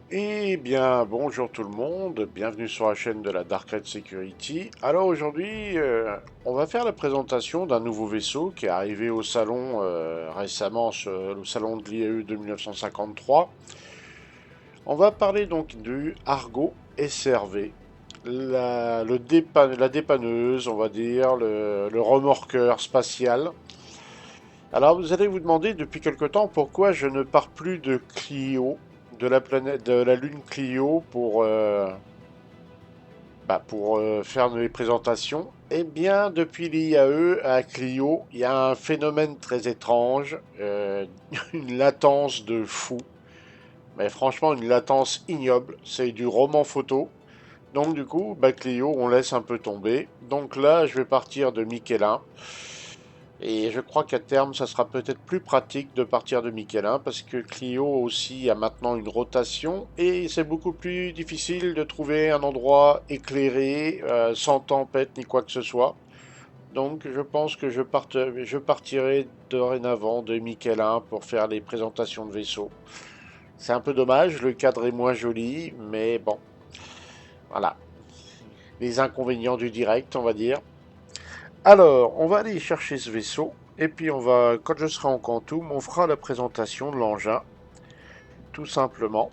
Eh bien, bonjour tout le monde, bienvenue sur la chaîne de la Dark Red Security. Alors aujourd'hui, on va faire la présentation d'un nouveau vaisseau qui est arrivé au salon récemment, sur le salon de l'IAE de 1953. On va parler donc du Argo SRV, la dépanneuse, on va dire, le remorqueur spatial. Alors vous allez vous demander depuis quelque temps pourquoi je ne pars plus de Clio, de la planète, de la lune Clio pour faire mes présentations. Eh bien, depuis l'IAE à Clio, il y a un phénomène très étrange, une latence de fou. Mais franchement, une latence ignoble. C'est du roman photo. Donc du coup, Clio, on laisse un peu tomber. Donc là, je vais partir de Michelin. Et je crois qu'à terme, ça sera peut-être plus pratique de partir de Michelin parce que Clio aussi a maintenant une rotation et c'est beaucoup plus difficile de trouver un endroit éclairé, sans tempête ni quoi que ce soit. Donc je pense que je partirai dorénavant de Michelin pour faire les présentations de vaisseaux. C'est un peu dommage, le cadre est moins joli, mais bon, voilà. Les inconvénients du direct, on va dire. Alors, on va aller chercher ce vaisseau, et puis quand je serai en Quantum, on fera la présentation de l'engin, tout simplement.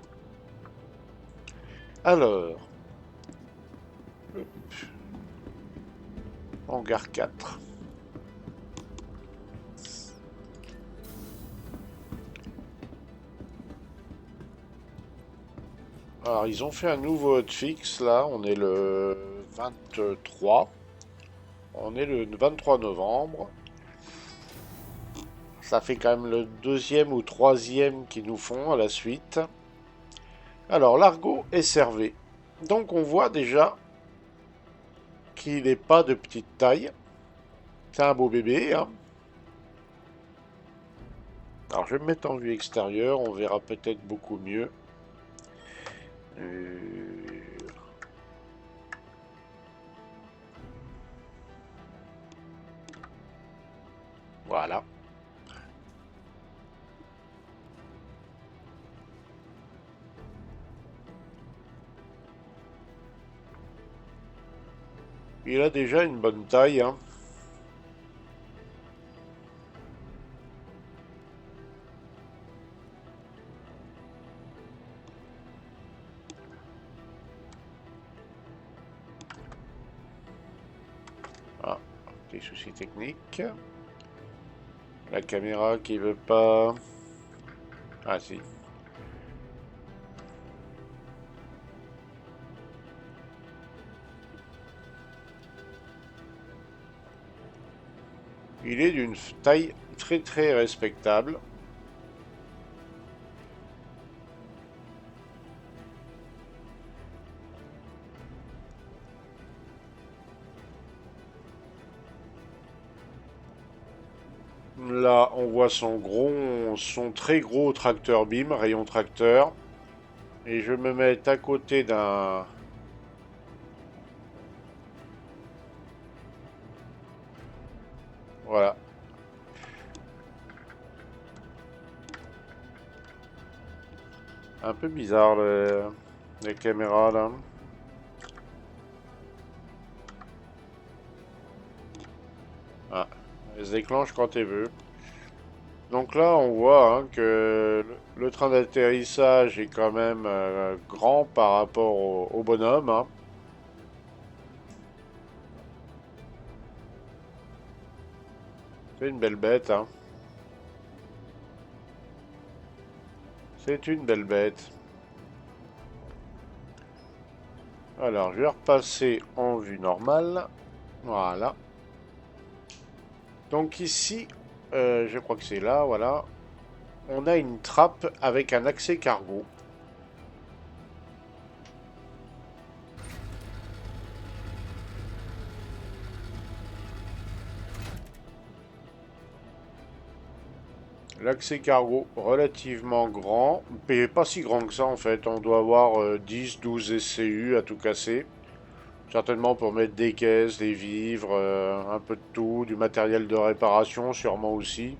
Alors, hangar 4. Alors, ils ont fait un nouveau hotfix, là, on est le 23. On est le 23 novembre. Ça fait quand même le deuxième ou troisième qu'ils nous font à la suite. Alors, l'Argo SRV. Donc, on voit déjà qu'il n'est pas de petite taille. C'est un beau bébé, hein. Alors je vais me mettre en vue extérieure, on verra peut-être beaucoup mieux. Euh, Voilà. Il a déjà une bonne taille, hein. Ah, des soucis techniques. La caméra qui veut pas. Ah si. Il est d'une taille très très respectable. Là, on voit son très gros tracteur BIM, rayon tracteur. Et je me mets à côté d'un. Voilà. Un peu bizarre les caméras là. Ah, elle se déclenche quand elle veut. Donc là, on voit hein, que le train d'atterrissage est quand même grand par rapport au bonhomme, hein. C'est une belle bête, hein. C'est une belle bête. Alors, je vais repasser en vue normale. Voilà. Donc ici, je crois que c'est là, voilà. On a une trappe avec un accès cargo. L'accès cargo relativement grand, mais pas si grand que ça en fait. On doit avoir 10-12 SCU à tout casser. Certainement pour mettre des caisses, des vivres, un peu de tout, du matériel de réparation sûrement aussi.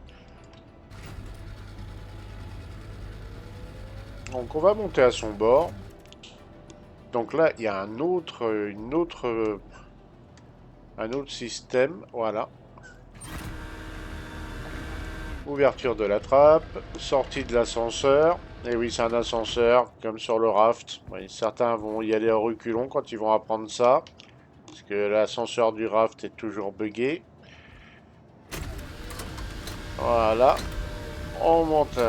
Donc on va monter à son bord. Donc là, il y a un autre système. Voilà. Ouverture de la trappe. Sortie de l'ascenseur. Et oui, c'est un ascenseur, comme sur le raft. Oui, certains vont y aller en reculons quand ils vont apprendre ça. Parce que l'ascenseur du raft est toujours buggé. Voilà. On monte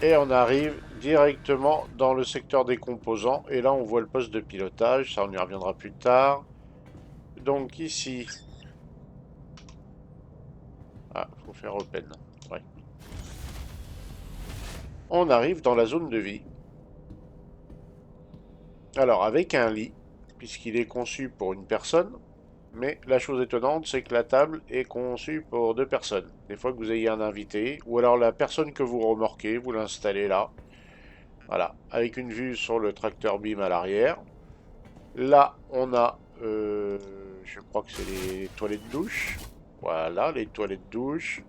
et on arrive directement dans le secteur des composants. Et là, on voit le poste de pilotage. Ça, on y reviendra plus tard. Donc ici... Ah, faut faire open. Ouais. On arrive dans la zone de vie. Alors, avec un lit, puisqu'il est conçu pour une personne. Mais la chose étonnante, c'est que la table est conçue pour deux personnes. Des fois que vous ayez un invité, ou alors la personne que vous remorquez, vous l'installez là. Voilà, avec une vue sur le tracteur beam à l'arrière. Là, on a, je crois que c'est les toilettes douche. Voilà, les toilettes douche.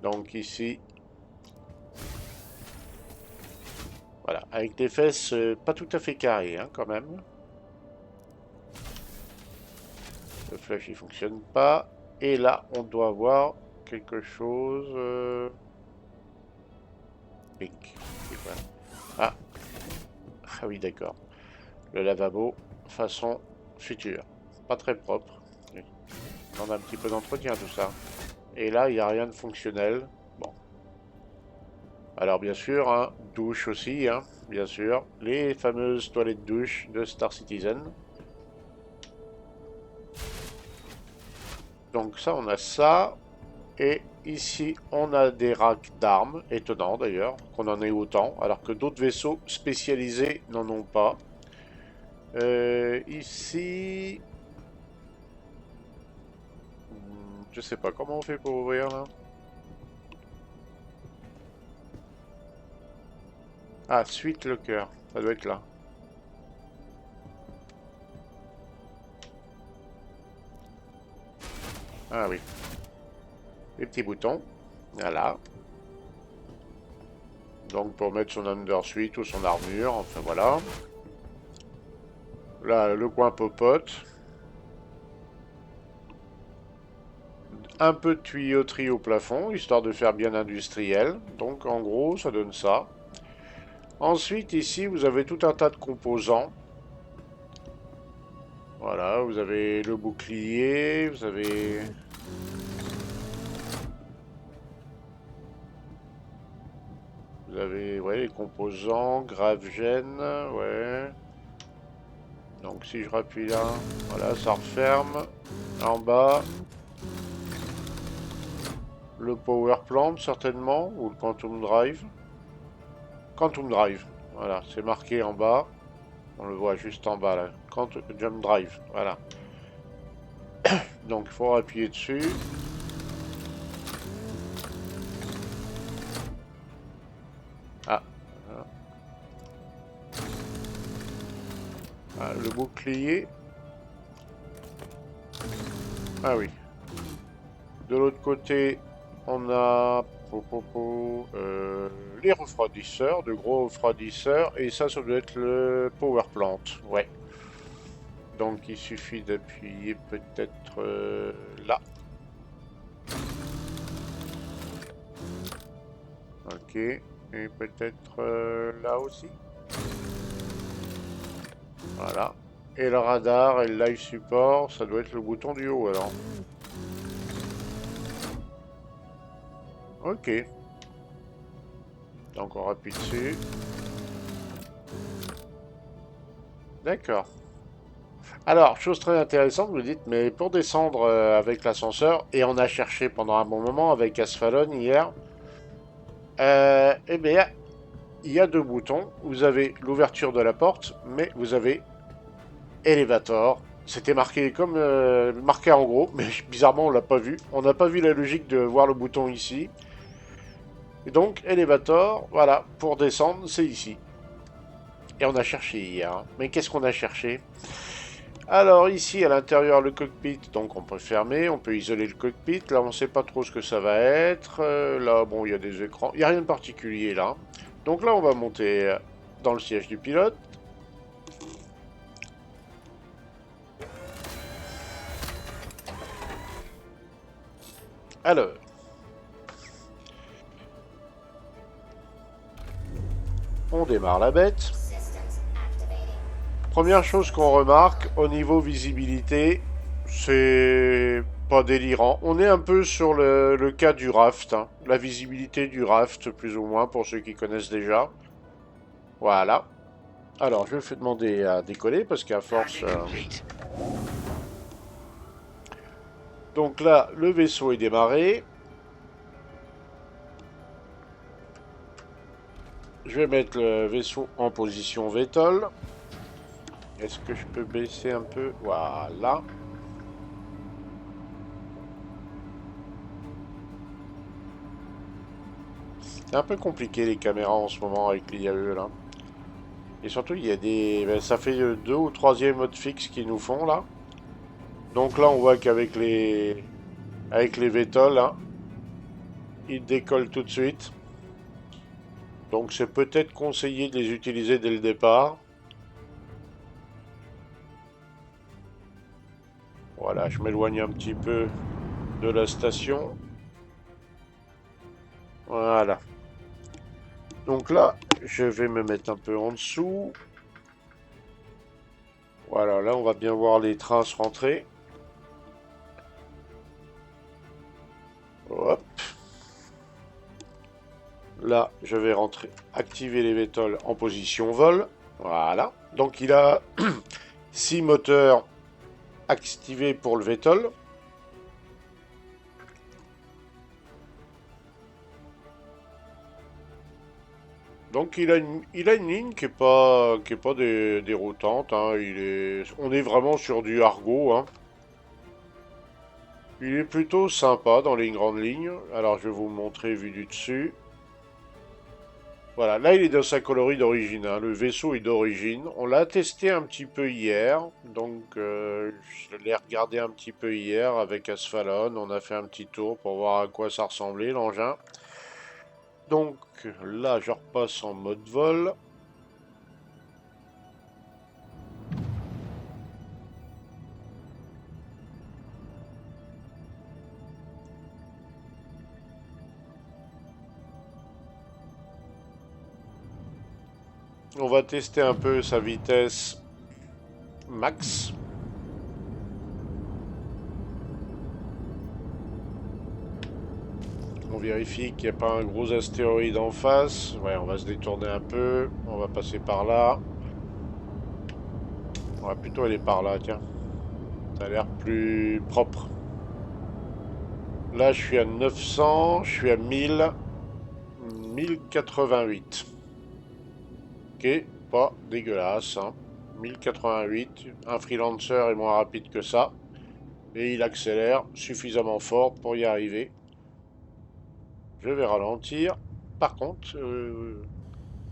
Donc ici, voilà, avec des fesses pas tout à fait carrées, hein, quand même. Le flash, il fonctionne pas. Et là, on doit avoir quelque chose... Pink. C'est quoi? Ah. Ah oui, d'accord. Le lavabo, façon future. Pas très propre. On a un petit peu d'entretien, tout ça. Et là, il n'y a rien de fonctionnel. Bon. Alors, bien sûr, hein, douche aussi, hein, bien sûr. Les fameuses toilettes douche de Star Citizen. Donc ça, on a ça. Et ici, on a des racks d'armes. Étonnant, d'ailleurs, qu'on en ait autant. Alors que d'autres vaisseaux spécialisés n'en ont pas. Ici... Je sais pas comment on fait pour ouvrir là. Ah, suite le cœur. Ça doit être là. Ah oui. Les petits boutons. Voilà. Donc pour mettre son undersuite ou son armure. Enfin voilà. Là, le coin popote. Un peu de tuyauterie au plafond, histoire de faire bien industriel. Donc en gros, ça donne ça. Ensuite, ici, vous avez tout un tas de composants. Voilà, vous avez le bouclier, vous avez... Vous avez, ouais, les composants, gravegène, ouais. Donc si je rappuie là, voilà, ça referme. En bas, le power plant certainement, ou le quantum drive. Quantum drive, voilà, c'est marqué en bas. On le voit juste en bas là. Quantum jump drive, voilà. Donc il faut appuyer dessus. Ah. Ah, le bouclier. Ah oui. De l'autre côté, on a les refroidisseurs, de gros refroidisseurs. Et ça doit être le power plant. Ouais. Donc il suffit d'appuyer peut-être là. Ok. Et peut-être là aussi. Voilà. Et le radar et le live support, ça doit être le bouton du haut alors. Ok. Donc on appuie dessus. D'accord. Alors, chose très intéressante, vous dites, mais pour descendre avec l'ascenseur, et on a cherché pendant un bon moment avec Asphalon hier, eh bien, il y a deux boutons. Vous avez l'ouverture de la porte, mais vous avez Elevator. C'était marqué comme marqué en gros, mais bizarrement on l'a pas vu. On n'a pas vu la logique de voir le bouton ici. Et donc, Elevator, voilà, pour descendre, c'est ici. Et on a cherché hier. Mais qu'est-ce qu'on a cherché? Alors ici à l'intérieur le cockpit, donc on peut fermer, on peut isoler le cockpit. Là on ne sait pas trop ce que ça va être. Là bon il y a des écrans, il n'y a rien de particulier là. Donc là, on va monter dans le siège du pilote. Alors, on démarre la bête. Première chose qu'on remarque, au niveau visibilité, c'est pas délirant. On est un peu sur le cas du raft, hein. La visibilité du raft, plus ou moins, pour ceux qui connaissent déjà. Voilà. Alors, je vais demander à décoller, parce qu'à force... Donc là, le vaisseau est démarré. Je vais mettre le vaisseau en position VTOL. Est-ce que je peux baisser un peu? Voilà. C'est un peu compliqué les caméras en ce moment avec l'IAE là. Et surtout, il y a des... ben, ça fait deux ou troisième mode fixe qu'ils nous font là. Donc là, on voit qu'avec les VTOL, hein, ils décollent tout de suite. Donc c'est peut-être conseillé de les utiliser dès le départ. Voilà, je m'éloigne un petit peu de la station. Voilà. Donc là, je vais me mettre un peu en dessous. Voilà, là on va bien voir les traces rentrer. Hop. Là, je vais rentrer, activer les VTOL en position vol. Voilà. Donc il a 6 moteurs activés pour le VTOL. Donc il a une ligne qui est pas déroutante, hein. On est vraiment sur du Argo, hein. Il est plutôt sympa dans les grandes lignes. Alors je vais vous montrer vu du dessus. Voilà, là il est dans sa coloris d'origine, hein. Le vaisseau est d'origine. On l'a testé un petit peu hier, donc je l'ai regardé un petit peu hier avec Asphalon. On a fait un petit tour pour voir à quoi ça ressemblait l'engin. Donc là je repasse en mode vol. On va tester un peu sa vitesse max. On vérifie qu'il n'y a pas un gros astéroïde en face. Ouais, on va se détourner un peu. On va passer par là. On va plutôt aller par là, tiens. Ça a l'air plus propre. Là, je suis à 900. Je suis à 1088. Ok, pas dégueulasse, hein. 1088. Un freelancer est moins rapide que ça. Et il accélère suffisamment fort pour y arriver. Je vais ralentir. Par contre,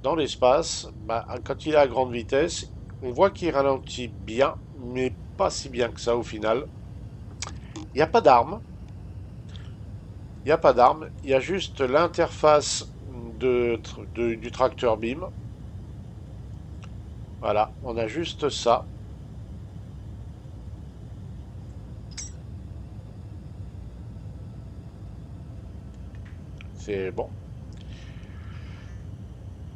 dans l'espace, bah, quand il est à grande vitesse, on voit qu'il ralentit bien, mais pas si bien que ça au final. Il n'y a pas d'arme. Il n'y a pas d'arme. Il y a juste l'interface du tracteur BIM. Voilà, on a juste ça. C'est bon.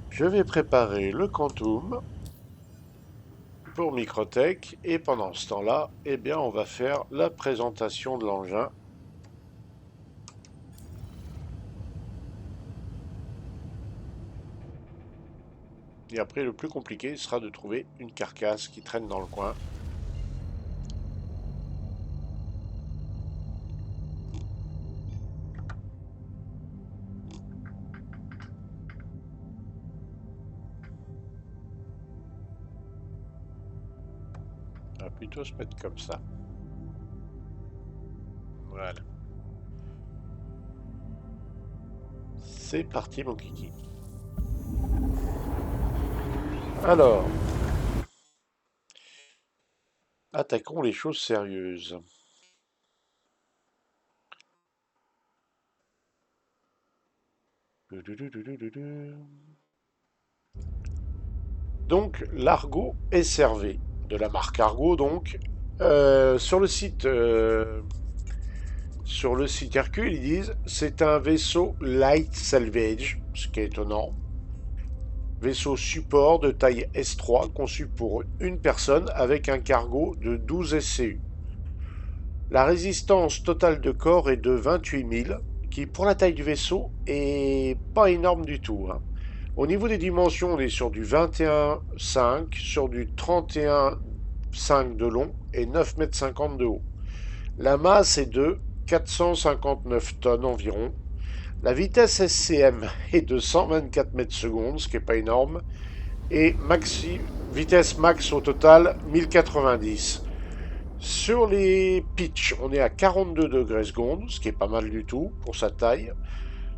Je vais préparer le Quantum pour Microtech et pendant ce temps-là, eh bien, on va faire la présentation de l'engin. Et après, le plus compliqué sera de trouver une carcasse qui traîne dans le coin. On va plutôt se mettre comme ça. Voilà. C'est parti, mon kiki. Alors, attaquons les choses sérieuses. Donc l'Argo SRV, de la marque Argo donc. Sur le site Hercule, ils disent c'est un vaisseau light salvage, ce qui est étonnant. Vaisseau support de taille S3 conçu pour une personne avec un cargo de 12 SCU. La résistance totale de corps est de 28 000, qui pour la taille du vaisseau est pas énorme du tout, hein. Au niveau des dimensions, on est sur du 21,5, sur du 31,5 de long et 9,50 m de haut. La masse est de 459 tonnes environ. La vitesse SCM est de 124 mètres secondes, ce qui n'est pas énorme. Et vitesse max au total 1090. Sur les pitchs, on est à 42 degrés secondes, ce qui est pas mal du tout pour sa taille.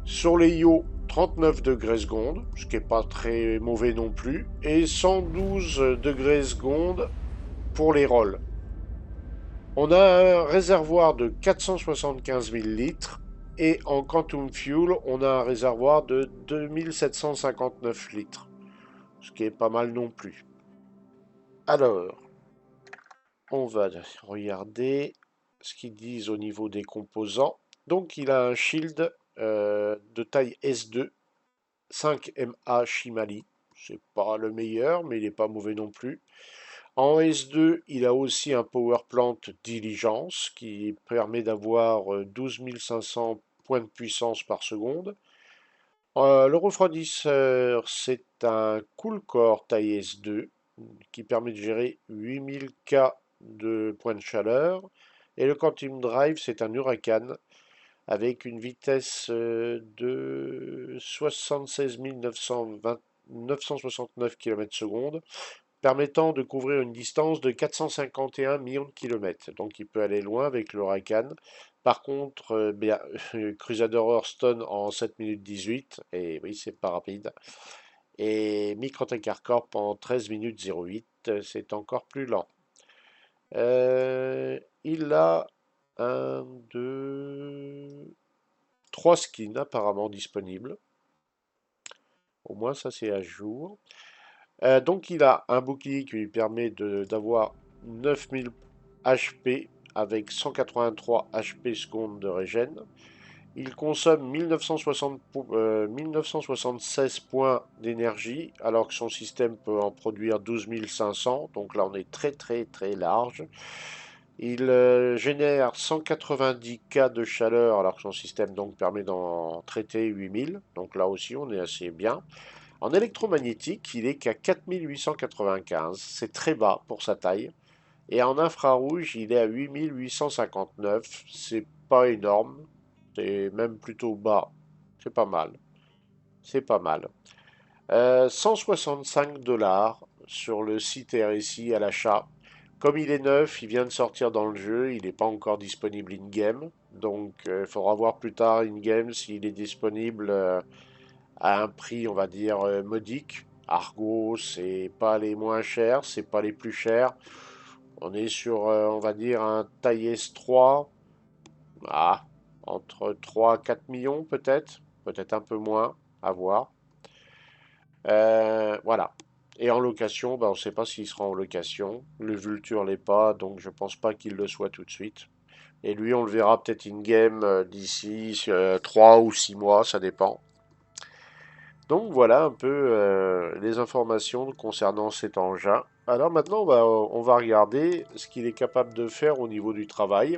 Sur les yachts, 39 degrés secondes, ce qui n'est pas très mauvais non plus. Et 112 degrés secondes pour les rolls. On a un réservoir de 475 000 litres et en Quantum Fuel, on a un réservoir de 2759 litres, ce qui est pas mal non plus. Alors, on va regarder ce qu'ils disent au niveau des composants. Donc, il a un shield de taille S2, 5MA Shimali. C'est pas le meilleur, mais il n'est pas mauvais non plus. En S2, il a aussi un power plant Diligence qui permet d'avoir 12 500 points de puissance par seconde. Le refroidisseur, c'est un Cool Core taille S2 qui permet de gérer 8000 K de points de chaleur. Et le Quantum Drive, c'est un Huracan avec une vitesse de 76 969 km/s, permettant de couvrir une distance de 451 millions de kilomètres. Donc il peut aller loin avec le Huracan. Par contre, Crusader Hearthstone en 7 minutes 18, et oui, c'est pas rapide. Et Microtech Corp en 13 minutes 08, c'est encore plus lent. Il a un, deux, trois skins apparemment disponibles. Au moins, ça c'est à jour. Donc, il a un bouclier qui lui permet d'avoir 9000 HP avec 183 HP secondes de régène. Il consomme 1976 points d'énergie, alors que son système peut en produire 12 500. Donc là, on est très très très large. Il génère 190 K de chaleur, alors que son système donc permet d'en traiter 8000. Donc là aussi, on est assez bien. En électromagnétique, il est qu'à 4895. C'est très bas pour sa taille. Et en infrarouge, il est à 8859. C'est pas énorme. C'est même plutôt bas. C'est pas mal. C'est pas mal. 165 dollars sur le site RSI à l'achat. Comme il est neuf, il vient de sortir dans le jeu, il n'est pas encore disponible in-game. Donc il faudra voir plus tard in-game s'il est disponible à un prix, on va dire, modique. Argo, c'est pas les moins chers, c'est pas les plus chers. On est sur, on va dire, un taille S3, entre 3 et 4 millions peut-être, peut-être un peu moins, à voir. Voilà. Et en location, on ne sait pas s'il sera en location. Le Vulture l'est pas, donc je pense pas qu'il le soit tout de suite. Et lui, on le verra peut-être in-game d'ici 3 ou 6 mois, ça dépend. Donc voilà un peu les informations concernant cet engin. Alors maintenant, on va regarder ce qu'il est capable de faire au niveau du travail.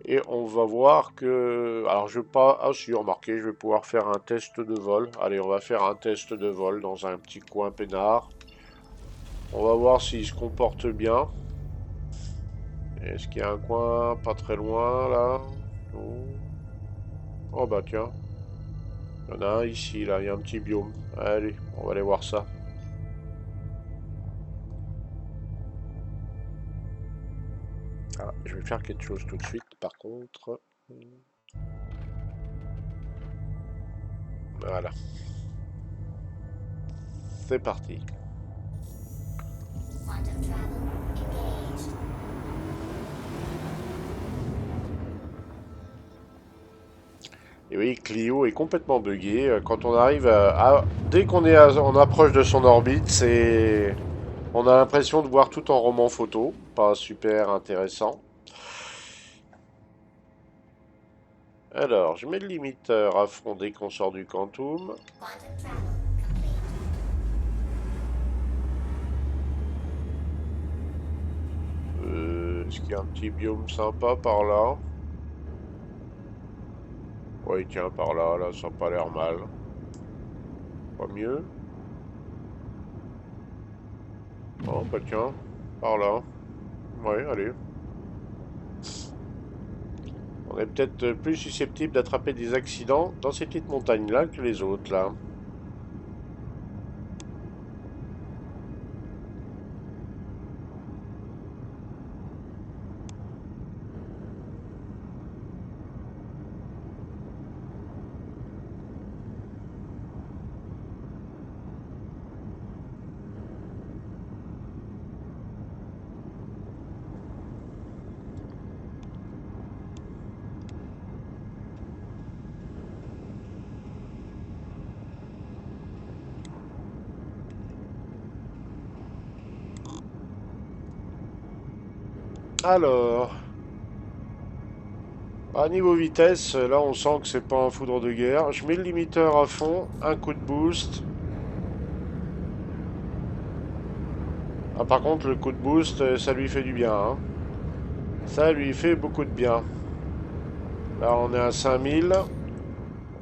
Et on va voir que... Alors je vais pas... Ah si, remarquez, je vais pouvoir faire un test de vol. Allez, on va faire un test de vol dans un petit coin peinard. On va voir s'il se comporte bien. Est-ce qu'il y a un coin pas très loin là? Non. Oh bah tiens. Il y en a un ici, là, il y a un petit biome. Allez, on va aller voir ça. Ah, je vais faire quelque chose tout de suite, par contre. Voilà. C'est parti. Et oui, Clio est complètement buggé. Quand on arrive dès qu'on est en approche de son orbite, c'est... On a l'impression de voir tout en roman photo. Pas super intéressant. Alors, je mets le limiteur à fond dès qu'on sort du Quantum. Est-ce qu'il y a un petit biome sympa par là? Ouais, tiens, par là, là, ça n'a pas l'air mal. Pas mieux? Oh, bah tiens, par là. Ouais, allez. On est peut-être plus susceptible d'attraper des accidents dans ces petites montagnes-là que les autres, là. Alors, à niveau vitesse, là on sent que c'est pas un foudre de guerre. Je mets le limiteur à fond, un coup de boost. Ah, par contre, le coup de boost, ça lui fait du bien, hein. Ça lui fait beaucoup de bien. Là, on est à 5000.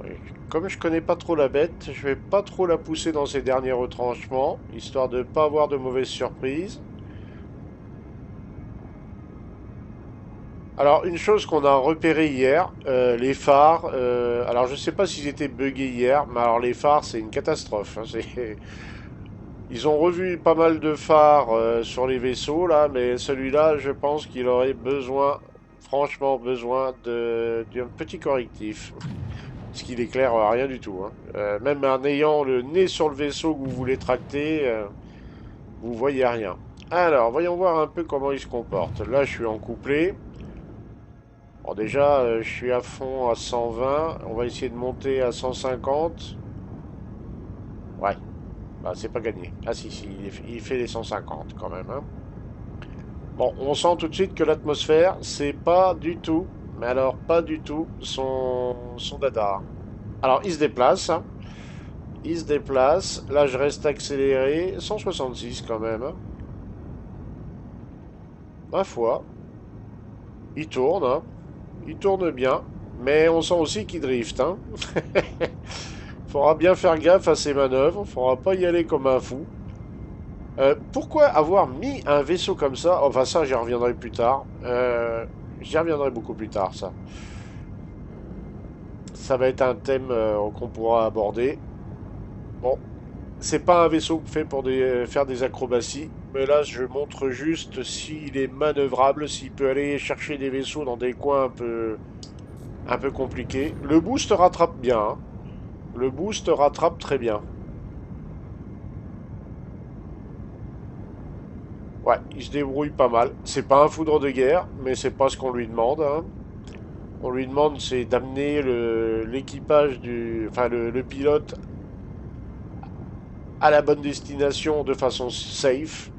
Oui. Comme je connais pas trop la bête, je vais pas trop la pousser dans ses derniers retranchements, histoire de pas avoir de mauvaises surprises. Alors, une chose qu'on a repéré hier, les phares. Alors, je sais pas s'ils étaient buggés hier, mais alors les phares, c'est une catastrophe, hein. Ils ont revu pas mal de phares sur les vaisseaux là, mais celui-là, je pense qu'il aurait besoin, franchement besoin d'un petit correctif. Ce qui n'éclaire rien du tout, hein. Même en ayant le nez sur le vaisseau que vous voulez tracter, vous voyez rien. Alors, voyons voir un peu comment il se comporte. Là, je suis en couplet. Bon, déjà, je suis à fond à 120. On va essayer de monter à 150. Ouais, bah, c'est pas gagné. Ah si, si, il fait les 150 quand même, hein. Bon, on sent tout de suite que l'atmosphère, c'est pas du tout, mais alors pas du tout, son dada. Alors, il se déplace, hein. Il se déplace. Là, je reste accéléré. 166 quand même, hein. Ma foi. Il tourne, hein. Il tourne bien. Mais on sent aussi qu'il drift, hein. Faudra bien faire gaffe à ses manœuvres. Faudra pas y aller comme un fou. Pourquoi avoir mis un vaisseau comme ça? Enfin, ça, j'y reviendrai plus tard. J'y reviendrai beaucoup plus tard, ça. Ça va être un thème qu'on pourra aborder. Bon, c'est pas un vaisseau fait pour faire des acrobaties, mais là je montre juste s'il est manœuvrable, s'il peut aller chercher des vaisseaux dans des coins un peu compliqués. Le boost rattrape bien, hein. Le boost rattrape très bien. Ouais, il se débrouille pas mal. C'est pas un foudre de guerre, mais c'est pas ce qu'on lui demande, hein. On lui demande c'est d'amener l'équipage enfin le pilote à la bonne destination de façon safe.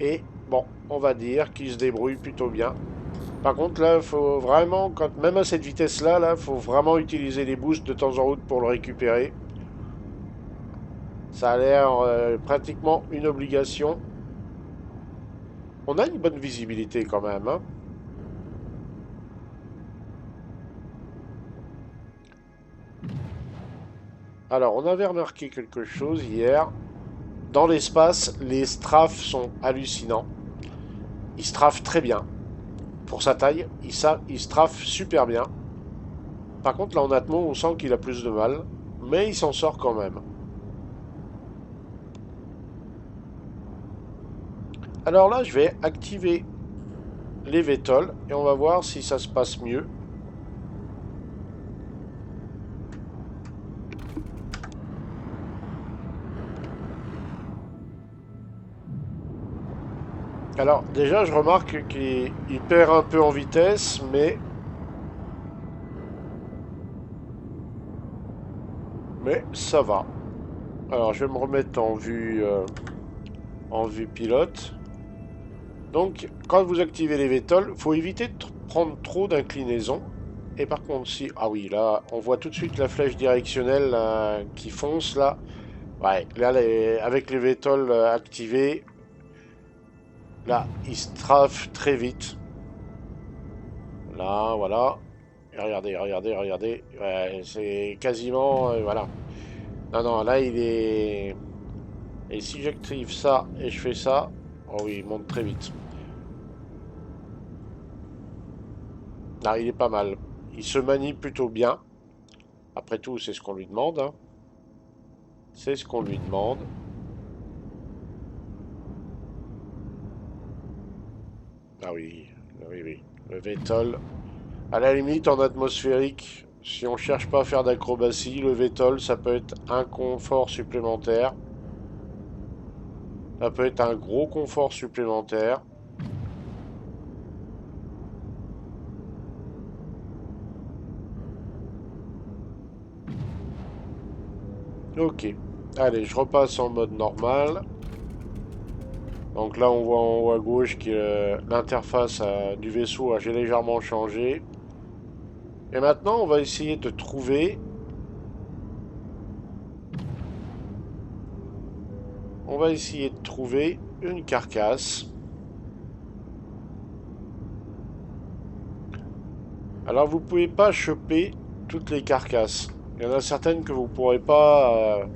Et bon, on va dire qu'il se débrouille plutôt bien. Par contre, là, faut vraiment, même à cette vitesse-là, là, faut vraiment utiliser les boosts de temps en temps pour le récupérer. Ça a l'air pratiquement une obligation. On a une bonne visibilité quand même, hein. Alors, on avait remarqué quelque chose hier. Dans l'espace, les strafes sont hallucinants. Ils strafent très bien. Pour sa taille, il strafe super bien. Par contre, là en Atmo, on sent qu'il a plus de mal. Mais il s'en sort quand même. Alors là, je vais activer les VTOL et on va voir si ça se passe mieux. Alors déjà, je remarque qu'il perd un peu en vitesse, mais Mais ça va. Alors, je vais me remettre en vue pilote. Donc, quand vous activez les VTOL, faut éviter de prendre trop d'inclinaison. Et par contre, si... Ah oui, là, on voit tout de suite la flèche directionnelle là, qui fonce, là. Ouais, là, avec les VTOL activés, là, il se trafe très vite. Là, voilà. Et regardez, regardez, regardez. Ouais, c'est quasiment... voilà. Non, non, là, il est... Et si j'active ça et je fais ça... Oh oui, il monte très vite. Là, il est pas mal. Il se manie plutôt bien. Après tout, c'est ce qu'on lui demande, hein. C'est ce qu'on lui demande. Ah oui, oui, oui. Le VTOL. À la limite, en atmosphérique, si on cherche pas à faire d'acrobatie, le VTOL, ça peut être un confort supplémentaire. Ça peut être un gros confort supplémentaire. Ok. Allez, je repasse en mode normal. Donc là, on voit en haut à gauche que l'interface du vaisseau a légèrement changé. Et maintenant, on va essayer de trouver... On va essayer de trouver une carcasse. Alors, vous pouvez pas choper toutes les carcasses. Il y en a certaines que vous pourrez pas,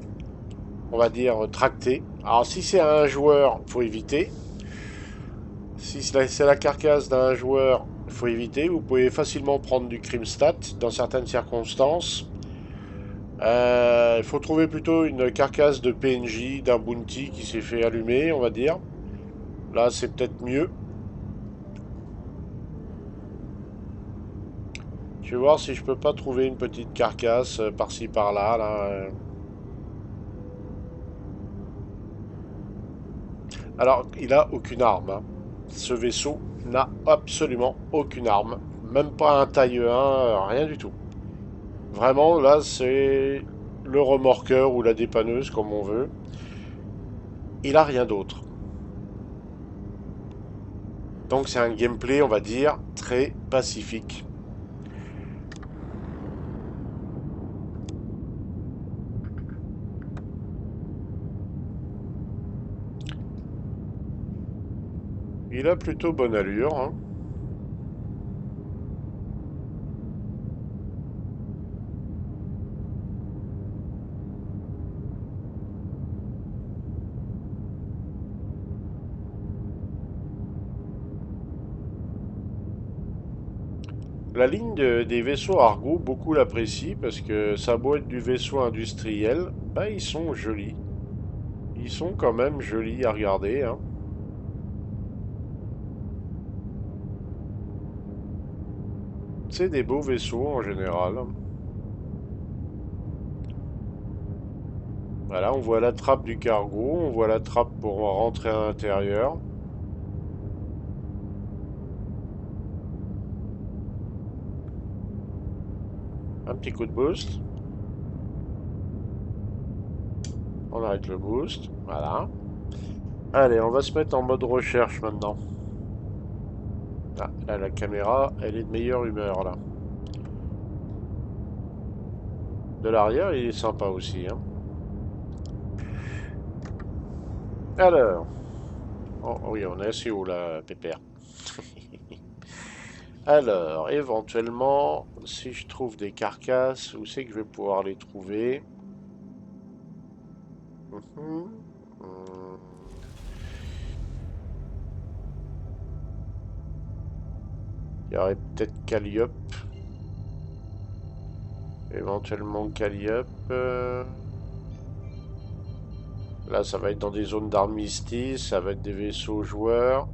on va dire, tracter. Alors, si c'est un joueur, faut éviter. Si c'est la carcasse d'un joueur, il faut éviter. Vous pouvez facilement prendre du Crimstat dans certaines circonstances. Il faut trouver plutôt une carcasse de PNJ, d'un bounty qui s'est fait allumer, on va dire. Là, c'est peut-être mieux. Je vais voir si je peux pas trouver une petite carcasse par-ci par-là. Là. Alors, il a aucune arme, hein. Ce vaisseau n'a absolument aucune arme. Même pas un taille 1, rien du tout. Vraiment, là, c'est le remorqueur ou la dépanneuse, comme on veut. Il a rien d'autre. Donc c'est un gameplay, on va dire, très pacifique. Il a plutôt bonne allure, hein. La ligne des vaisseaux Argo, beaucoup l'apprécient parce que ça a beau être du vaisseau industriel, bah ils sont jolis. Ils sont quand même jolis à regarder, hein. C'est des beaux vaisseaux en général. Voilà, on voit la trappe du cargo, on voit la trappe pour rentrer à l'intérieur. Un petit coup de boost. On arrête le boost. Voilà. Allez, on va se mettre en mode recherche maintenant. Ah, là, la caméra, elle est de meilleure humeur, là. De l'arrière, il est sympa aussi, hein. Alors. Oh oui, on est assez haut, là, pépère. Alors, éventuellement, si je trouve des carcasses, où c'est que je vais pouvoir les trouver? Mhm. Hmm. Il y aurait peut-être Calliope. Éventuellement Calliope. Là, ça va être dans des zones d'armistice, ça va être des vaisseaux joueurs.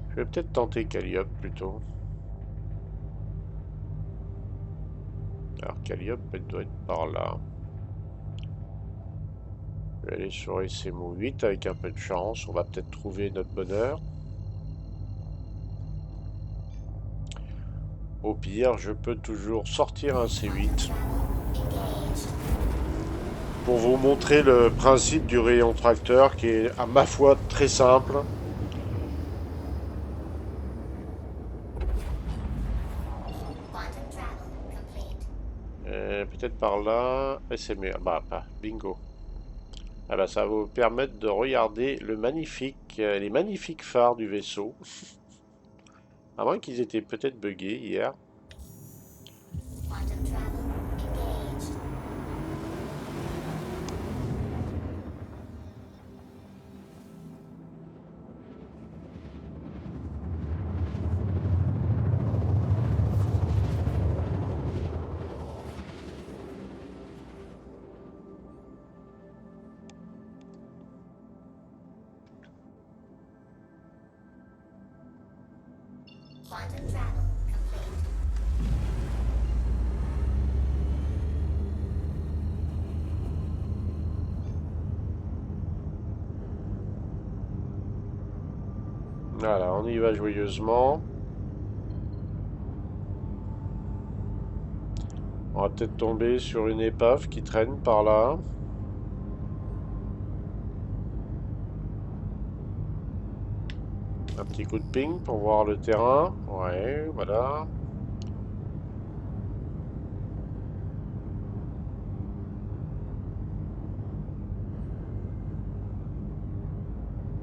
Je vais peut-être tenter Calliope plutôt. Alors Calliope, elle doit être par là. Je vais aller sur SMO 8 avec un peu de chance. On va peut-être trouver notre bonheur. Au pire, je peux toujours sortir un C8 pour vous montrer le principe du rayon tracteur qui est, à ma foi, très simple. Peut-être par là. Et c'est mieux. Bah, pas. Bingo. Ah bah, ça va vous permettre de regarder les magnifiques phares du vaisseau. À moins qu'ils étaient peut-être buggés hier. Voilà, on y va joyeusement. On va peut-être tomber sur une épave qui traîne par là. Un petit coup de ping pour voir le terrain. Ouais, voilà.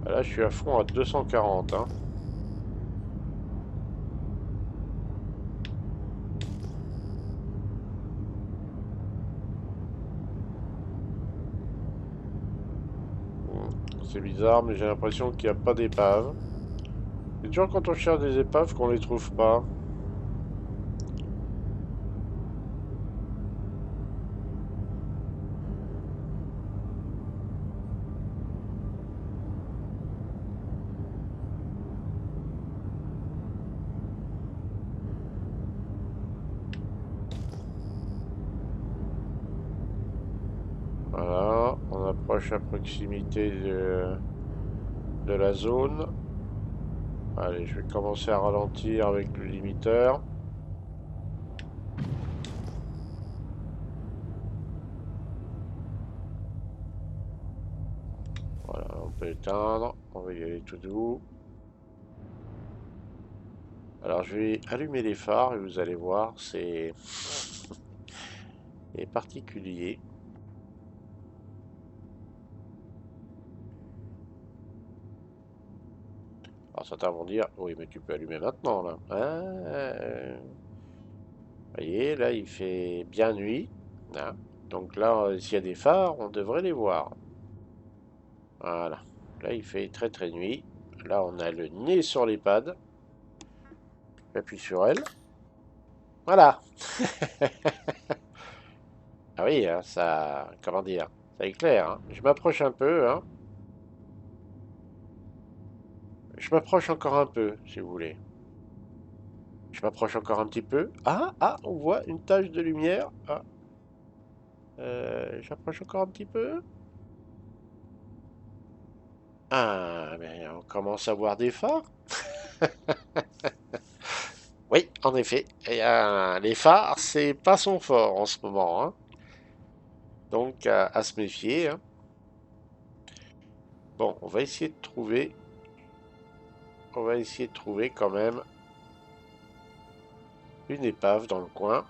Là, je suis à fond à 240. Hein. C'est bizarre, mais j'ai l'impression qu'il n'y a pas d'épave. C'est toujours quand on cherche des épaves qu'on les trouve pas. Voilà, on approche à proximité de la zone. Allez, je vais commencer à ralentir avec le limiteur. Voilà, on peut éteindre. On va y aller tout doux. Alors, je vais allumer les phares et vous allez voir, c'est particulier. Alors, certains vont dire, oui, mais tu peux allumer maintenant, là. Vous voyez, là, il fait bien nuit. Hein. Donc là, s'il y a des phares, on devrait les voir. Voilà. Là, il fait très très nuit. Là, on a le nez sur les pads. J'appuie sur elle. Voilà. Ah oui, hein, ça... Comment dire? Ça éclaire. Hein. Je m'approche un peu. Hein. Je m'approche encore un peu, si vous voulez. Je m'approche encore un petit peu. Ah, ah, on voit une tache de lumière. Ah. J'approche encore un petit peu. Ah, mais on commence à voir des phares. Oui, en effet. Et, les phares, c'est pas son fort en ce moment. Hein. Donc, à se méfier. Hein. Bon, on va essayer de trouver. On va essayer de trouver quand même une épave dans le coin.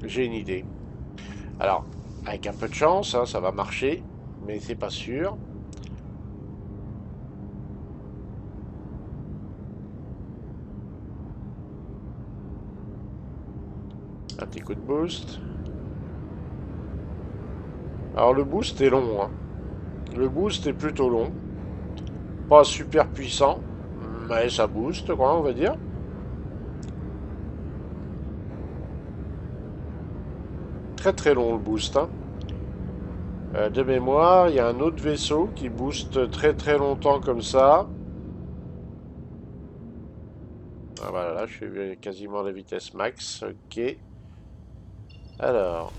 J'ai une idée. Alors, avec un peu de chance, hein, ça va marcher, mais c'est pas sûr. Un petit coup de boost. Alors le boost est long. Hein. Le boost est plutôt long. Pas super puissant, mais ça booste, quoi, on va dire. Très très long le boost. Hein. De mémoire, il y a un autre vaisseau qui booste très très longtemps comme ça. Ah, voilà, là je suis quasiment à la vitesse max. Ok. Alors.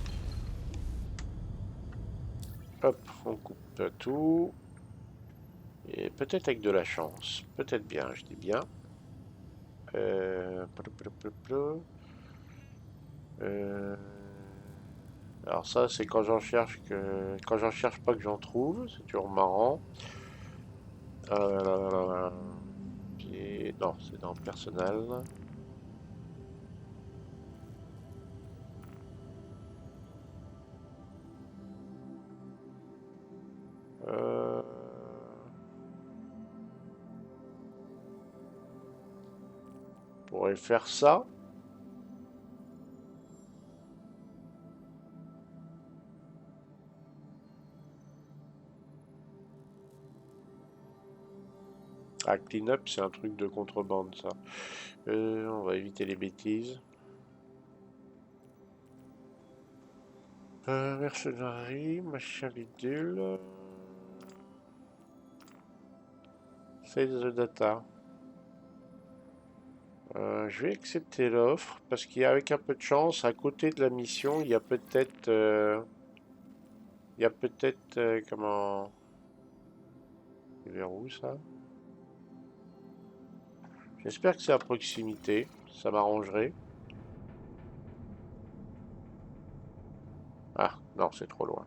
Hop, on coupe tout. Et peut-être avec de la chance. Peut-être bien, je dis bien. Plou, plou, plou, plou. Euh, Alors ça, c'est quand j'en cherche quand j'en cherche pas que j'en trouve. C'est toujours marrant. Non, c'est dans personnel. Euh, on pourrait faire ça. Ah, clean-up, c'est un truc de contrebande, ça. On va éviter les bêtises. Mercenaries, machin bidule. Save the data. Je vais accepter l'offre parce qu'avec un peu de chance, à côté de la mission, il y a peut-être, comment, c'est vers où ça? J'espère que c'est à proximité, ça m'arrangerait. Ah, non, c'est trop loin.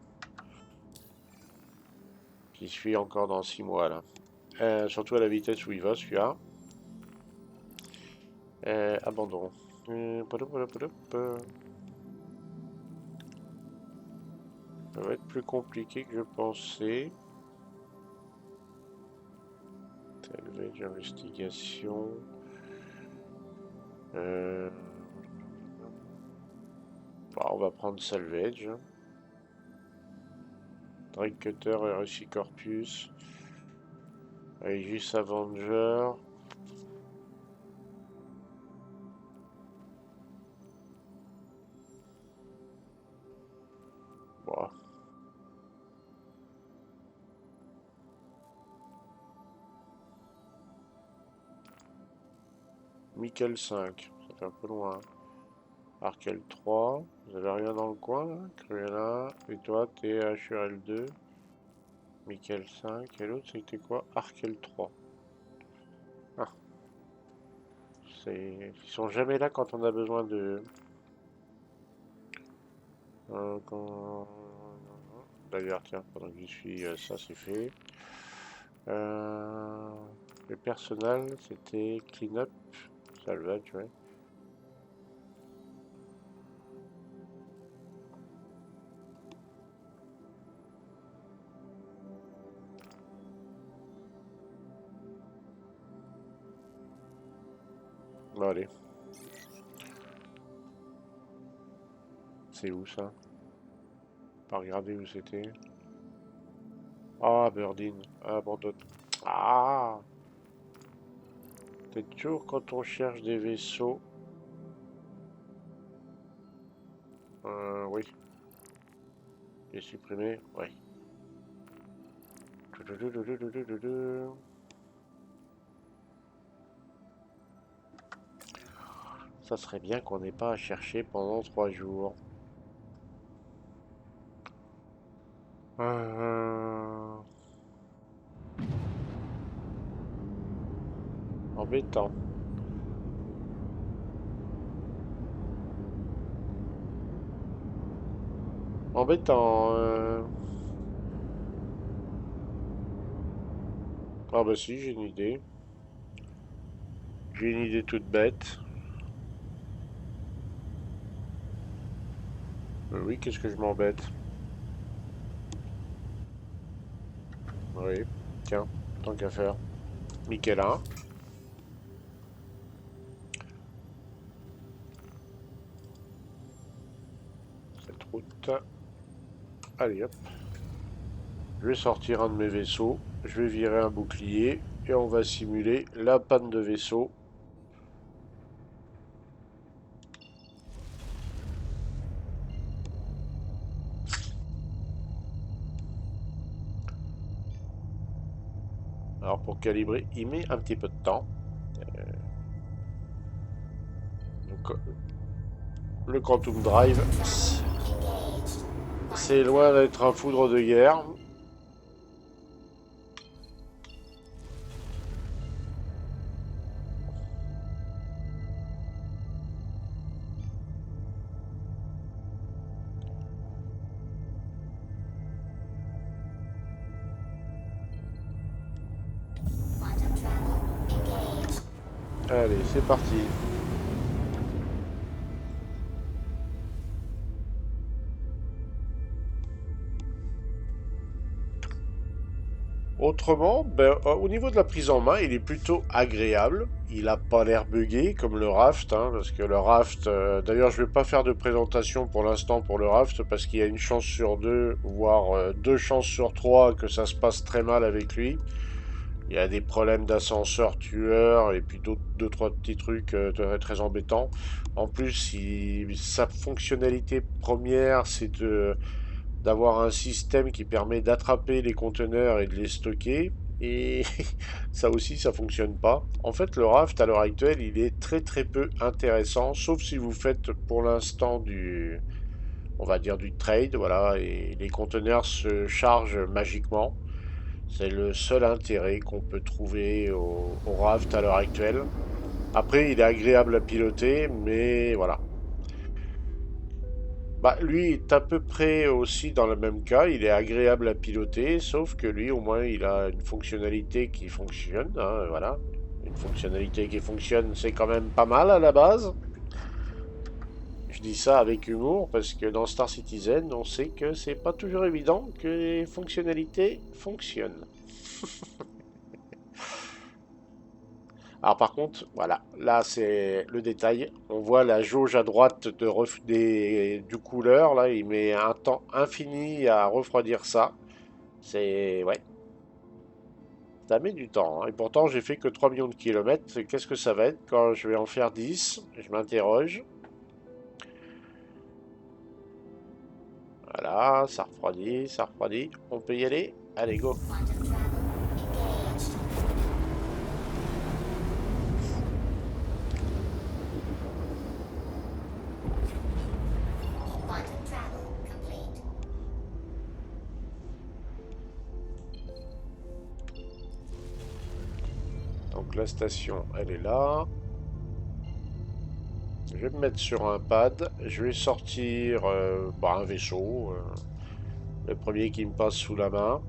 J'y suis encore dans 6 mois là. Surtout à la vitesse où il va celui-là. Abandon. Padoup, padoup, padoup. Ça va être plus compliqué que je pensais. Salvage, investigation. Euh, Bah, on va prendre salvage. Drake Cutter, RSI Corpus. Aegis Avenger. Bon. Michael 5, ça fait un peu loin. Arkel 3, vous avez rien dans le coin là? Cruella, et toi t'es HURL 2. Michael 5, et l'autre c'était quoi? Arkel 3. Ah, ils sont jamais là quand on a besoin de. D'ailleurs, tiens, pendant que j'y suis, ça c'est fait. Euh, le personnel, c'était clean-up, salvage, ouais. Bon, allez, c'est où ça? Pas regarder où c'était. Ah, Birdin, abandonne. Ah, c'est toujours quand on cherche des vaisseaux. Oui, les supprimer, oui. Ça serait bien qu'on n'ait pas à chercher pendant 3 jours. Euh, Embêtant. Embêtant. Ah bah si, j'ai une idée. J'ai une idée toute bête. Oui, qu'est-ce que je m'embête? Oui, tiens, tant qu'à faire. Michaela, cette route. Allez hop. Je vais sortir un de mes vaisseaux. Je vais virer un bouclier. Et on va simuler la panne de vaisseau. Alors pour calibrer, il met un petit peu de temps. Le Quantum Drive. C'est loin d'être un foudre de guerre. Allez, c'est parti. Autrement, au niveau de la prise en main, il est plutôt agréable. Il n'a pas l'air buggé comme le raft, hein, parce que le raft, d'ailleurs, je vais pas faire de présentation pour l'instant pour le raft, parce qu'il y a une chance sur deux, voire deux chances sur trois que ça se passe très mal avec lui. Il y a des problèmes d'ascenseur tueur et puis d'autres, deux, trois petits trucs très, très embêtants. En plus, sa fonctionnalité première, c'est d'avoir un système qui permet d'attraper les conteneurs et de les stocker. Et ça aussi, ça fonctionne pas. En fait, le raft à l'heure actuelle, il est très très peu intéressant, sauf si vous faites pour l'instant on va dire du trade, voilà, et les conteneurs se chargent magiquement. C'est le seul intérêt qu'on peut trouver au raft à l'heure actuelle. Après, il est agréable à piloter, mais voilà. Bah, lui est à peu près aussi dans le même cas. Il est agréable à piloter, sauf que lui, au moins, il a une fonctionnalité qui fonctionne, hein, voilà. Une fonctionnalité qui fonctionne, c'est quand même pas mal à la base. Je dis ça avec humour parce que dans Star Citizen, on sait que c'est pas toujours évident que les fonctionnalités fonctionnent. Alors par contre, voilà, là c'est le détail. On voit la jauge à droite du couleur, là, il met un temps infini à refroidir ça. C'est... Ouais, ça met du temps, hein. Et pourtant j'ai fait que 3 millions de kilomètres. Qu'est-ce que ça va être quand je vais en faire 10? Je m'interroge. Voilà, ça refroidit, ça refroidit. On peut y aller? Allez, go. Donc la station, elle est là. Je vais me mettre sur un pad. Je vais sortir un vaisseau. Le premier qui me passe sous la main.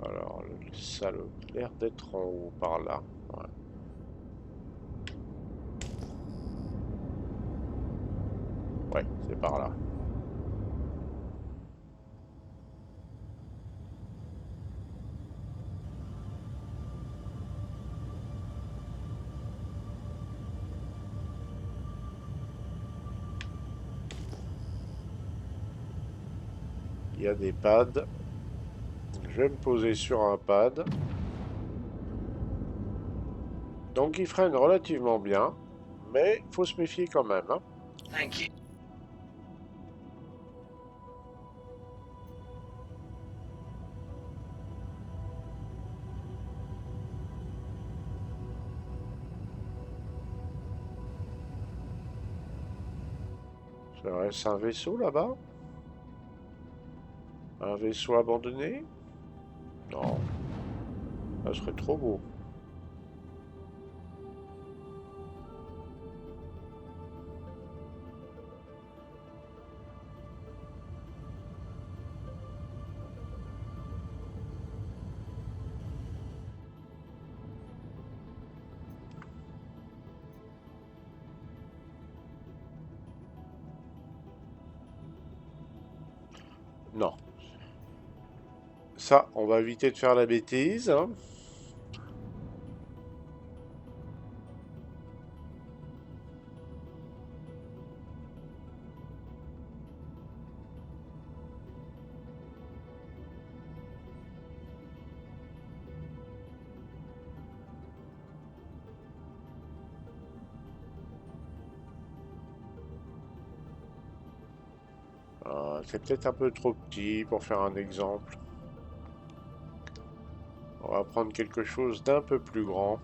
Alors, ça a l'air d'être en haut par là. Ouais. Ouais, c'est par là. Il y a des pads. Je vais me poser sur un pad. Donc il freine relativement bien. Mais il faut se méfier quand même, hein. C'est un vaisseau là-bas? Un vaisseau abandonné? Non, ça serait trop beau. Non. Ça, on va éviter de faire la bêtise, hein. C'est peut-être un peu trop petit pour faire un exemple. On va prendre quelque chose d'un peu plus grand.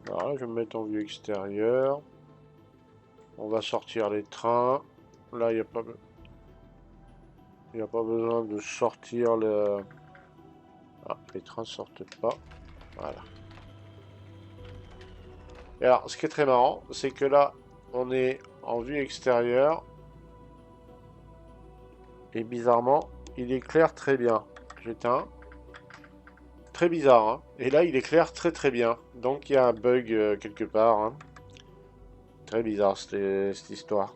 Voilà, je vais me mettre en vue extérieure. On va sortir les trains. Là, il n'y a pas besoin de sortir le... Ah, les trains sortent pas. Voilà. Et alors, ce qui est très marrant, c'est que là, on est en vue extérieure. Et bizarrement, il éclaire très bien. J'éteins. Très bizarre, hein. Et là, il éclaire très très bien. Donc, il y a un bug quelque part, hein. Très bizarre cette histoire.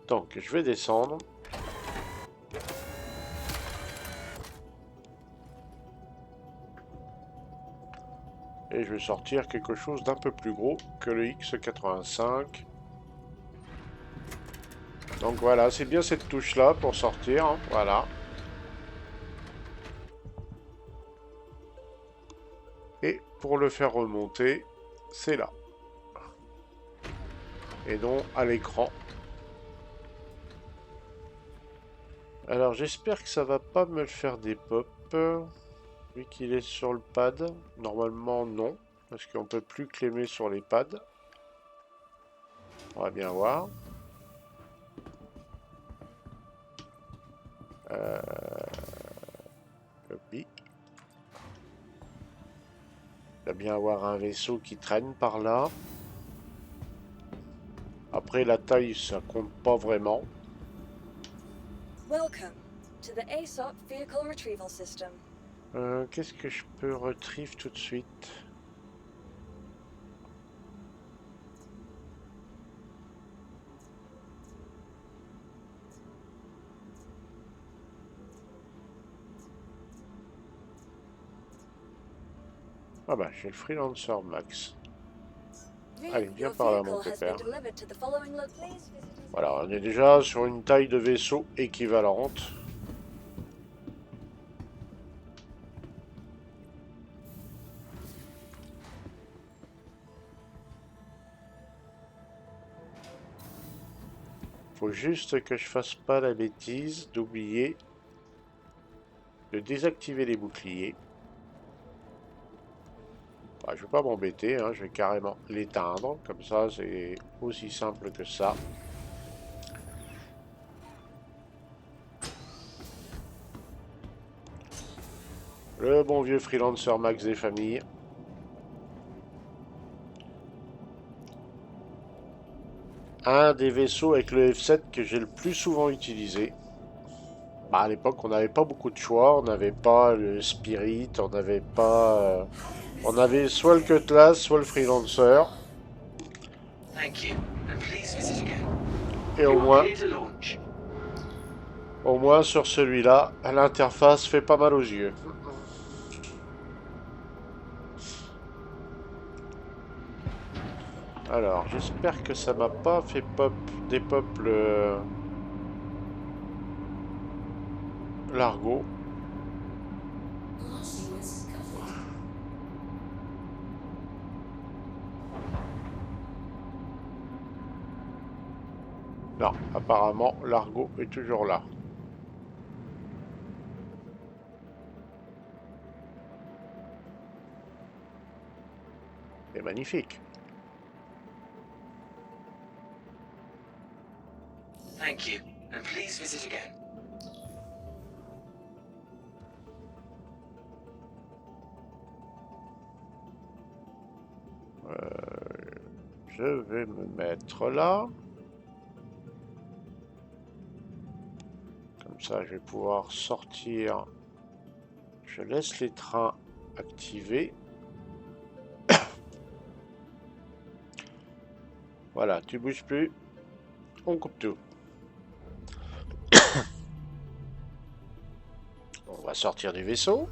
Donc, je vais descendre. Et je vais sortir quelque chose d'un peu plus gros que le X85. Donc voilà, c'est bien cette touche-là pour sortir, hein. Voilà. Et pour le faire remonter, c'est là. Et donc à l'écran. Alors j'espère que ça va pas me faire des pop. Vu qu'il est sur le pad. Normalement non. Parce qu'on peut plus clémer sur les pads. On va bien voir. Copie. Il va bien avoir un vaisseau qui traîne par là. Après la taille ça compte pas vraiment. Welcome to the ASOP Vehicle Retrieval System. Qu'est-ce que je peux retrieve tout de suite? Ah bah j'ai le Freelancer Max. Allez, viens par là mon pépère. Voilà, on est déjà sur une taille de vaisseau équivalente. Faut juste que je fasse pas la bêtise d'oublier de désactiver les boucliers. Bah, je vais pas m'embêter, hein, je vais carrément l'éteindre. Comme ça, c'est aussi simple que ça. Le bon vieux Freelancer Max des familles. Un des vaisseaux avec le F7 que j'ai le plus souvent utilisé. Bah, à l'époque, on n'avait pas beaucoup de choix. On n'avait pas le Spirit, on n'avait pas... on avait soit le Cutlass, soit le Freelancer. Et au moins sur celui-là, l'interface fait pas mal aux yeux. Alors, j'espère que ça m'a pas fait des pop le... Largo. Non, apparemment, Largo est toujours là. C'est magnifique. Thank you, and please visit again. Je vais me mettre là. Comme ça, je vais pouvoir sortir. Je laisse les trains activés. Voilà, tu bouges plus. On coupe tout. On va sortir du vaisseau.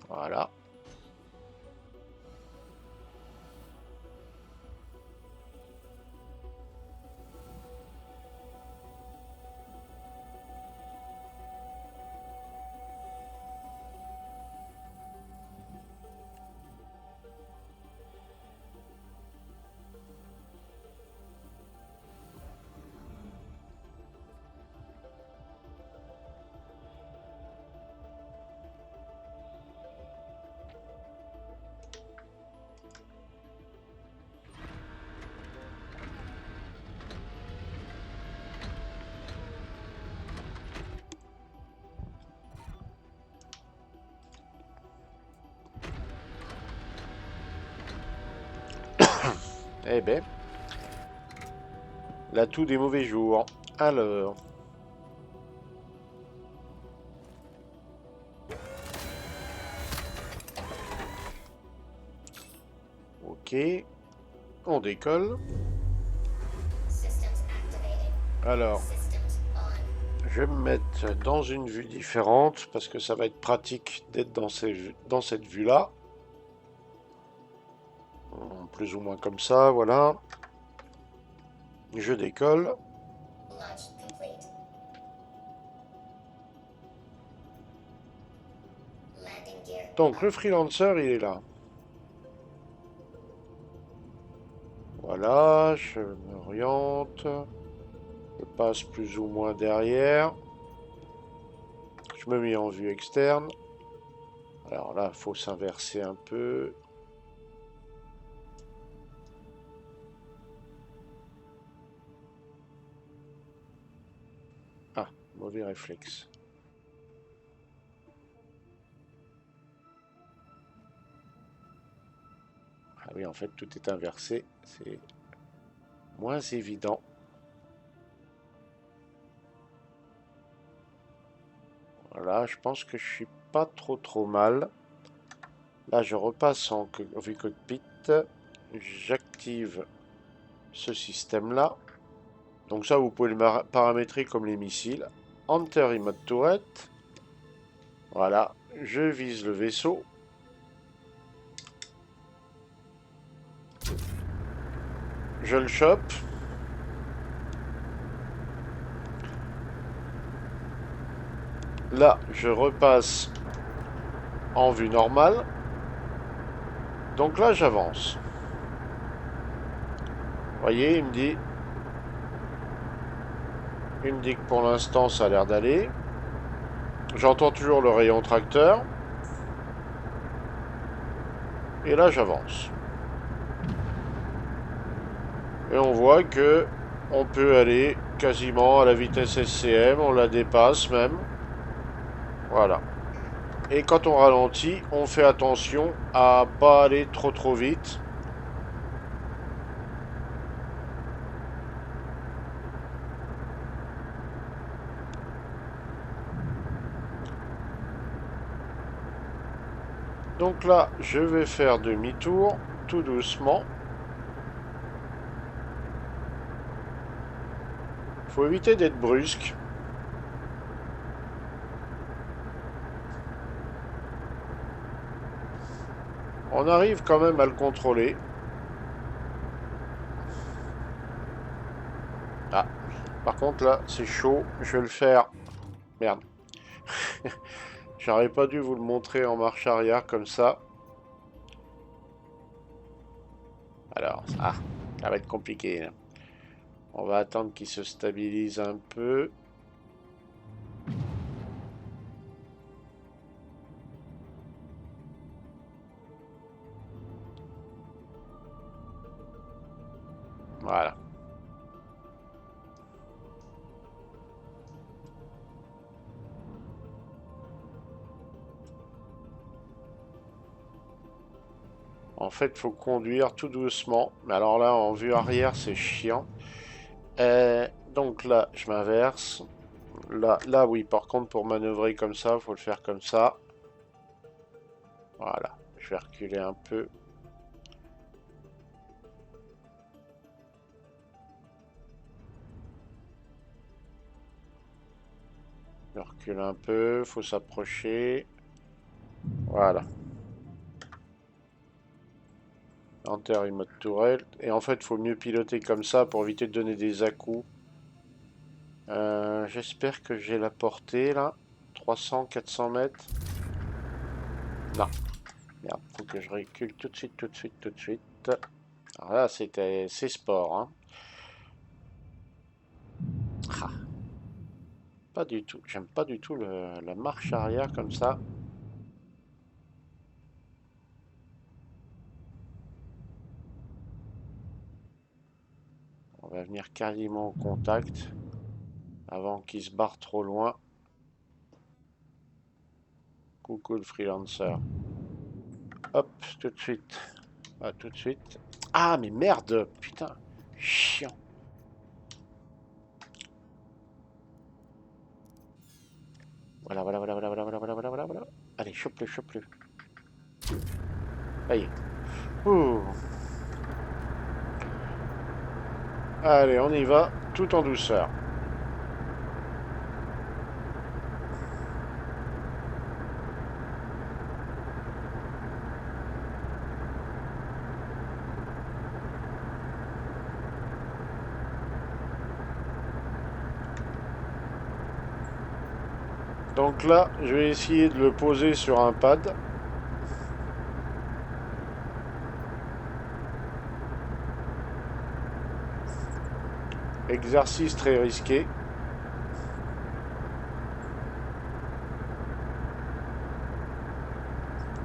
Voilà. Eh ben, l'atout des mauvais jours. Alors, ok, on décolle. Alors, je vais me mettre dans une vue différente parce que ça va être pratique d'être dans cette vue-là. Plus ou moins comme ça, voilà. Je décolle. Donc le freelancer, il est là. Voilà, je m'oriente. Je passe plus ou moins derrière. Je me mets en vue externe. Alors là, il faut s'inverser un peu. Ah, mauvais réflexe. Ah oui, en fait, tout est inversé. C'est moins évident. Voilà, je pense que je suis pas trop mal. Là, je repasse en vue cockpit. J'active ce système-là. Donc ça, vous pouvez le paramétrer comme les missiles. Enter mode tourette. Voilà, je vise le vaisseau. Je le chope. Là, je repasse en vue normale. Donc là, j'avance. Vous voyez, il me dit que pour l'instant, ça a l'air d'aller. J'entends toujours le rayon tracteur. Et là, j'avance. Et on voit que on peut aller quasiment à la vitesse SCM. On la dépasse même. Voilà. Et quand on ralentit, on fait attention à pas aller trop vite. Donc là, je vais faire demi-tour, tout doucement. Faut éviter d'être brusque. On arrive quand même à le contrôler. Ah, par contre là, c'est chaud. Je vais le faire. Merde. J'aurais pas dû vous le montrer en marche arrière comme ça. Alors, ça va être compliqué, là. On va attendre qu'il se stabilise un peu. Voilà. En fait, il faut conduire tout doucement. Mais alors là, en vue arrière, c'est chiant. Donc là, je m'inverse. Là, oui, par contre, pour manœuvrer comme ça, il faut le faire comme ça. Voilà. Je vais reculer un peu. Je recule un peu, faut s'approcher. Voilà. Enter mode tourelle. Et en fait, il faut mieux piloter comme ça pour éviter de donner des à-coups. J'espère que j'ai la portée là. 300, 400 mètres. Non. Merde, faut que je recule tout de suite. Alors là, c'est sport, hein. Ah, pas du tout. J'aime pas du tout la marche arrière comme ça. On va venir quasiment au contact avant qu'il se barre trop loin. Coucou le freelancer. Hop, tout de suite. Ah, tout de suite. Ah, mais merde, putain. Chiant. Voilà, voilà, voilà, voilà, voilà, voilà, voilà, voilà, voilà, voilà. Allez, chope-le, chope-le. Ça y est. Ouh. Allez, on y va, tout en douceur. Donc là, je vais essayer de le poser sur un pad. Exercice très risqué.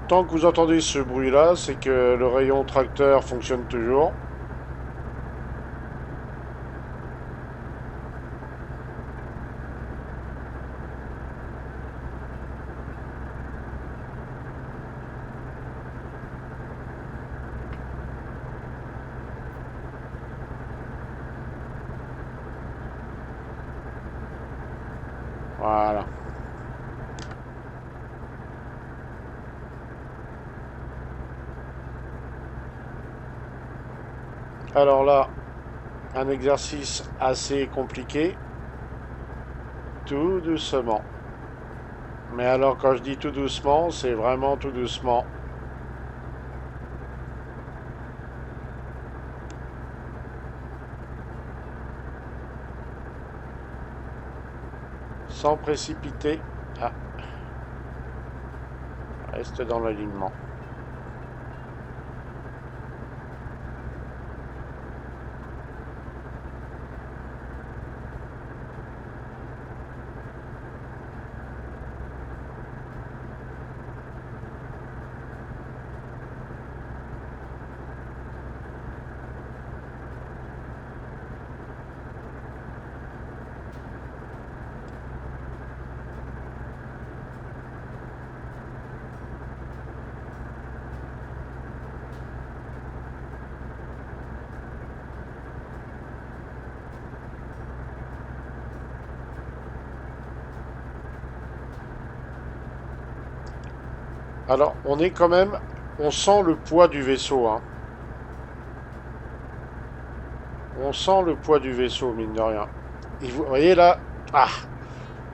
Tant que vous entendez ce bruit-là, c'est que le rayon tracteur fonctionne toujours. Voilà. Alors là, un exercice assez compliqué. Tout doucement. Mais alors quand je dis tout doucement, c'est vraiment tout doucement. Sans précipiter. Ah, reste dans l'alignement. Alors, on est quand même... On sent le poids du vaisseau, hein. On sent le poids du vaisseau, mine de rien. Et vous voyez là... Ah,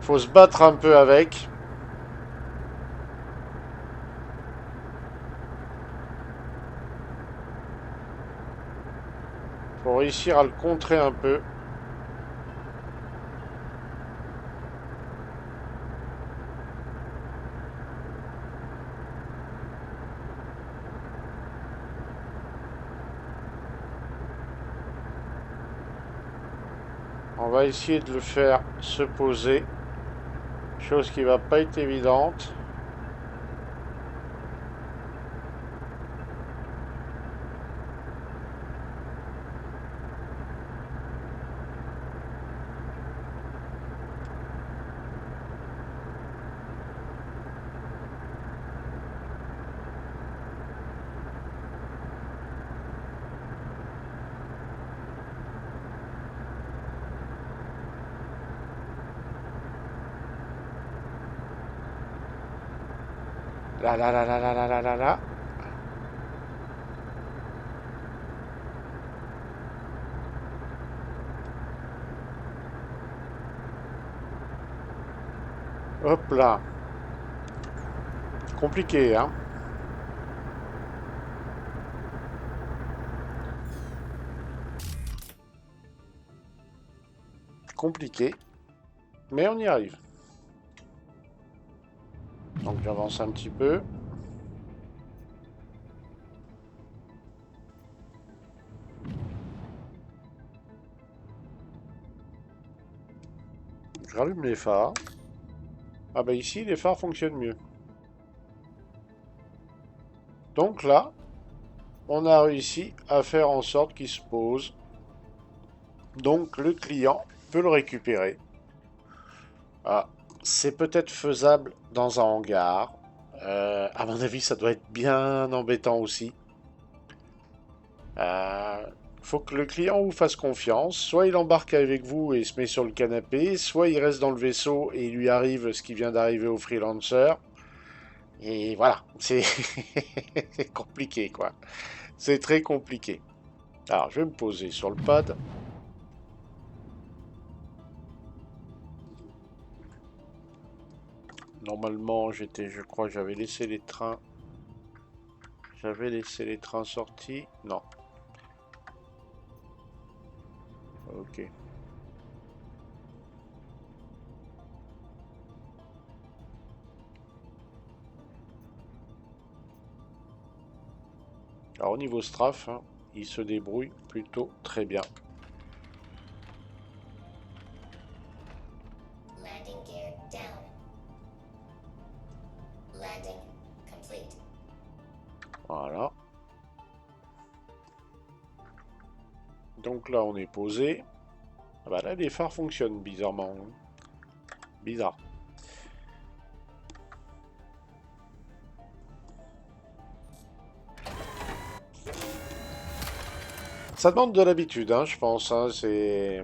faut se battre un peu avec. Faut réussir à le contrer un peu. On va essayer de le faire se poser. Chose qui va pas être évidente. Là, là, là, là, là, là, là, là, là. Hop là. Compliqué, hein. Compliqué. Mais on y arrive. Donc j'avance un petit peu. Je rallume les phares. Ah bah ici, les phares fonctionnent mieux. Donc là, on a réussi à faire en sorte qu'il se pose. Donc le client peut le récupérer. Ah, c'est peut-être faisable dans un hangar. À mon avis, ça doit être bien embêtant aussi. Faut que le client vous fasse confiance. Soit il embarque avec vous et se met sur le canapé, soit il reste dans le vaisseau et il lui arrive ce qui vient d'arriver au freelancer. Et voilà, c'est c'est compliqué, quoi. C'est très compliqué. Alors, je vais me poser sur le pad. Normalement, je crois que j'avais laissé les trains. J'avais laissé les trains sortis. Non. Ok. Alors, au niveau strafe, hein, il se débrouille plutôt très bien. Landing gear down. Landing complete. Voilà. Donc là, on est posé. Ah bah là, les phares fonctionnent bizarrement. Bizarre. Ça demande de l'habitude, hein, je pense. Hein, c'est...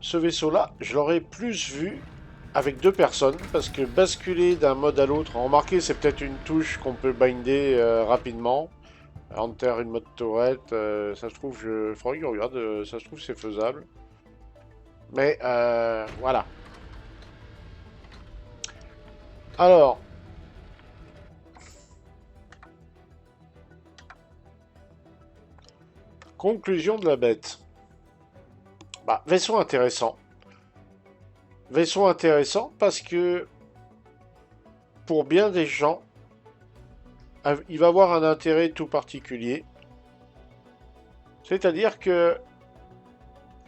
Ce vaisseau-là, je l'aurais plus vu avec deux personnes, parce que basculer d'un mode à l'autre, remarquez, c'est peut-être une touche qu'on peut binder rapidement. Enter une mode turret, ça se trouve, faudrait que je regarde, ça se trouve c'est faisable. Mais voilà. Alors, conclusion de la bête. Bah, vaisseau intéressant. Vaisseau intéressant parce que pour bien des gens, il va avoir un intérêt tout particulier. C'est-à-dire que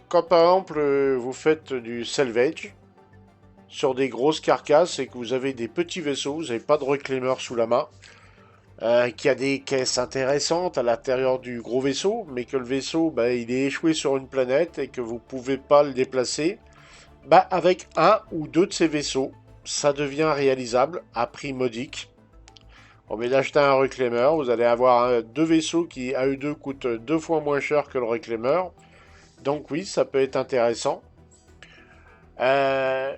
quand par exemple vous faites du salvage sur des grosses carcasses et que vous avez des petits vaisseaux, vous n'avez pas de reclaimer sous la main, qu'il y a des caisses intéressantes à l'intérieur du gros vaisseau, mais que le vaisseau bah, il est échoué sur une planète et que vous ne pouvez pas le déplacer, bah, avec un ou deux de ces vaisseaux, ça devient réalisable à prix modique. Au lieu d'acheter un reclaimer, vous allez avoir deux vaisseaux qui, à eux deux, coûtent deux fois moins cher que le reclaimer. Donc oui, ça peut être intéressant. Euh,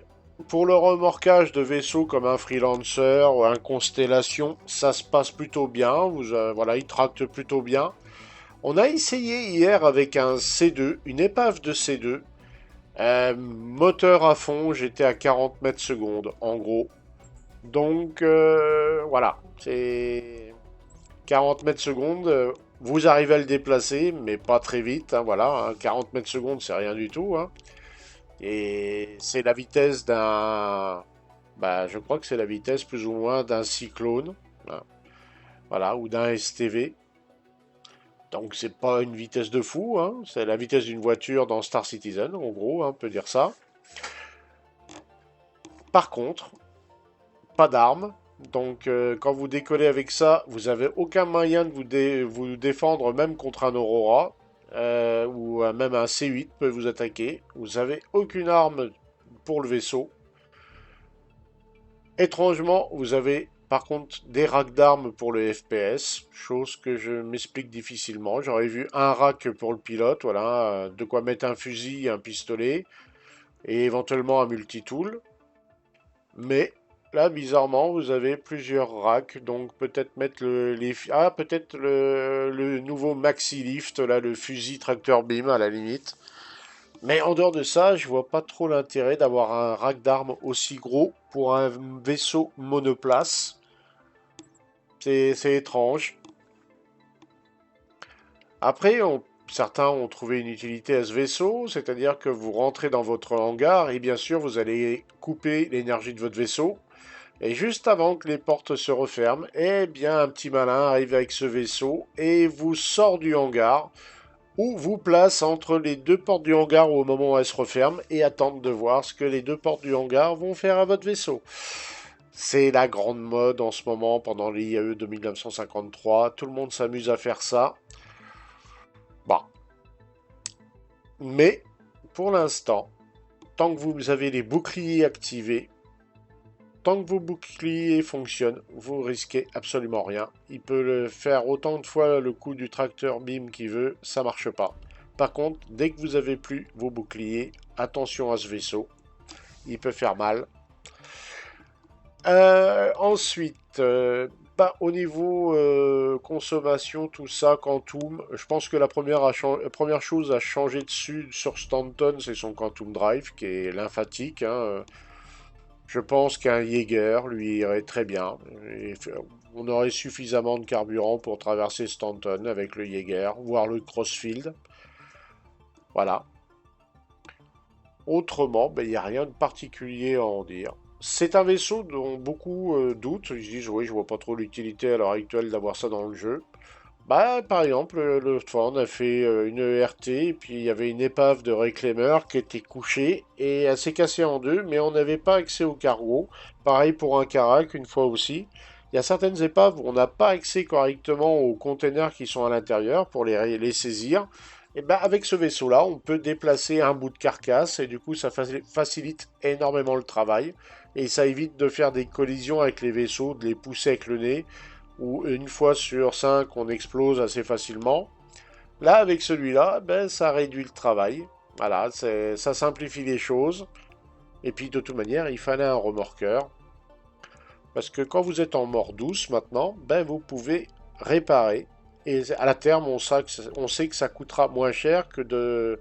pour le remorquage de vaisseaux comme un Freelancer ou un Constellation, ça se passe plutôt bien. Voilà, il tracte plutôt bien. On a essayé hier avec un C2, une épave de C2. Moteur à fond, j'étais à 40 mètres secondes, en gros. Donc voilà, c'est 40 mètres secondes. Vous arrivez à le déplacer, mais pas très vite. Hein, voilà, hein, 40 mètres secondes, c'est rien du tout. Hein. Et c'est la vitesse d'un... Bah, je crois que c'est la vitesse plus ou moins d'un cyclone. Hein, voilà, ou d'un STV. Donc c'est pas une vitesse de fou. Hein, c'est la vitesse d'une voiture dans Star Citizen, en gros, hein, on peut dire ça. Par contre, pas d'armes. Donc quand vous décollez avec ça, vous n'avez aucun moyen de vous défendre même contre un Aurora. Ou même un C8 peut vous attaquer. Vous n'avez aucune arme pour le vaisseau. Étrangement, vous avez par contre des racks d'armes pour le FPS, chose que je m'explique difficilement. J'aurais vu un rack pour le pilote, voilà, de quoi mettre un fusil, un pistolet, et éventuellement un multitool. Mais là, bizarrement, vous avez plusieurs racks, donc peut-être mettre peut-être le nouveau Maxi Lift, là, le fusil tracteur beam à la limite. Mais en dehors de ça, je vois pas trop l'intérêt d'avoir un rack d'armes aussi gros pour un vaisseau monoplace. C'est étrange. Après, certains ont trouvé une utilité à ce vaisseau, c'est-à-dire que vous rentrez dans votre hangar et bien sûr vous allez couper l'énergie de votre vaisseau. Et juste avant que les portes se referment, eh bien un petit malin arrive avec ce vaisseau et vous sort du hangar ou vous place entre les deux portes du hangar au moment où elles se referment et attendre de voir ce que les deux portes du hangar vont faire à votre vaisseau. C'est la grande mode en ce moment pendant l'IAE de 1953. Tout le monde s'amuse à faire ça. Bon. Mais pour l'instant, tant que vous avez les boucliers activés, tant que vos boucliers fonctionnent, vous risquez absolument rien. Il peut le faire autant de fois le coup du tracteur beam qu'il veut, ça marche pas. Par contre, dès que vous avez plus vos boucliers, attention à ce vaisseau. Il peut faire mal. Ensuite, au niveau consommation, tout ça, Quantum, je pense que la première chose à changer dessus sur Stanton, c'est son Quantum Drive, qui est lymphatique. Hein. Je pense qu'un Jaeger lui irait très bien. On aurait suffisamment de carburant pour traverser Stanton avec le Jaeger, voire le Crossfield. Voilà. Autrement, il n'y a rien de particulier à en dire. C'est un vaisseau dont beaucoup doutent. Ils se disent, oui, je vois pas trop l'utilité à l'heure actuelle d'avoir ça dans le jeu. Par exemple, l'autre fois, on a fait une ERT, et puis il y avait une épave de Reclaimer qui était couchée, et elle s'est cassée en deux, mais on n'avait pas accès au cargo. Pareil pour un Karak, une fois aussi. Il y a certaines épaves où on n'a pas accès correctement aux containers qui sont à l'intérieur pour les saisir. Et avec ce vaisseau-là, on peut déplacer un bout de carcasse, et du coup, ça facilite énormément le travail. Et ça évite de faire des collisions avec les vaisseaux, de les pousser avec le nez où une fois sur 5 on explose assez facilement. Là, avec celui-là, ça réduit le travail. Voilà, ça simplifie les choses. Et puis, de toute manière, il fallait un remorqueur. Parce que quand vous êtes en mort douce, maintenant, vous pouvez réparer. Et à la terme, on sait que ça coûtera moins cher que de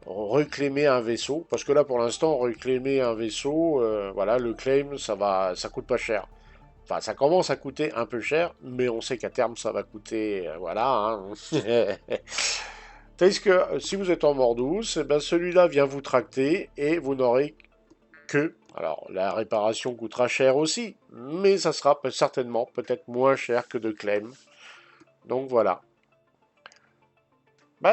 reclaimer un vaisseau. Parce que là, pour l'instant, reclaimer un vaisseau, voilà, le claim, ça coûte pas cher. Enfin, ça commence à coûter un peu cher, mais on sait qu'à terme, ça va coûter... voilà. Hein. Tandis que si vous êtes en mort douce, celui-là vient vous tracter et vous n'aurez que... Alors, la réparation coûtera cher aussi, mais ça sera certainement peut-être moins cher que de claim. Donc voilà.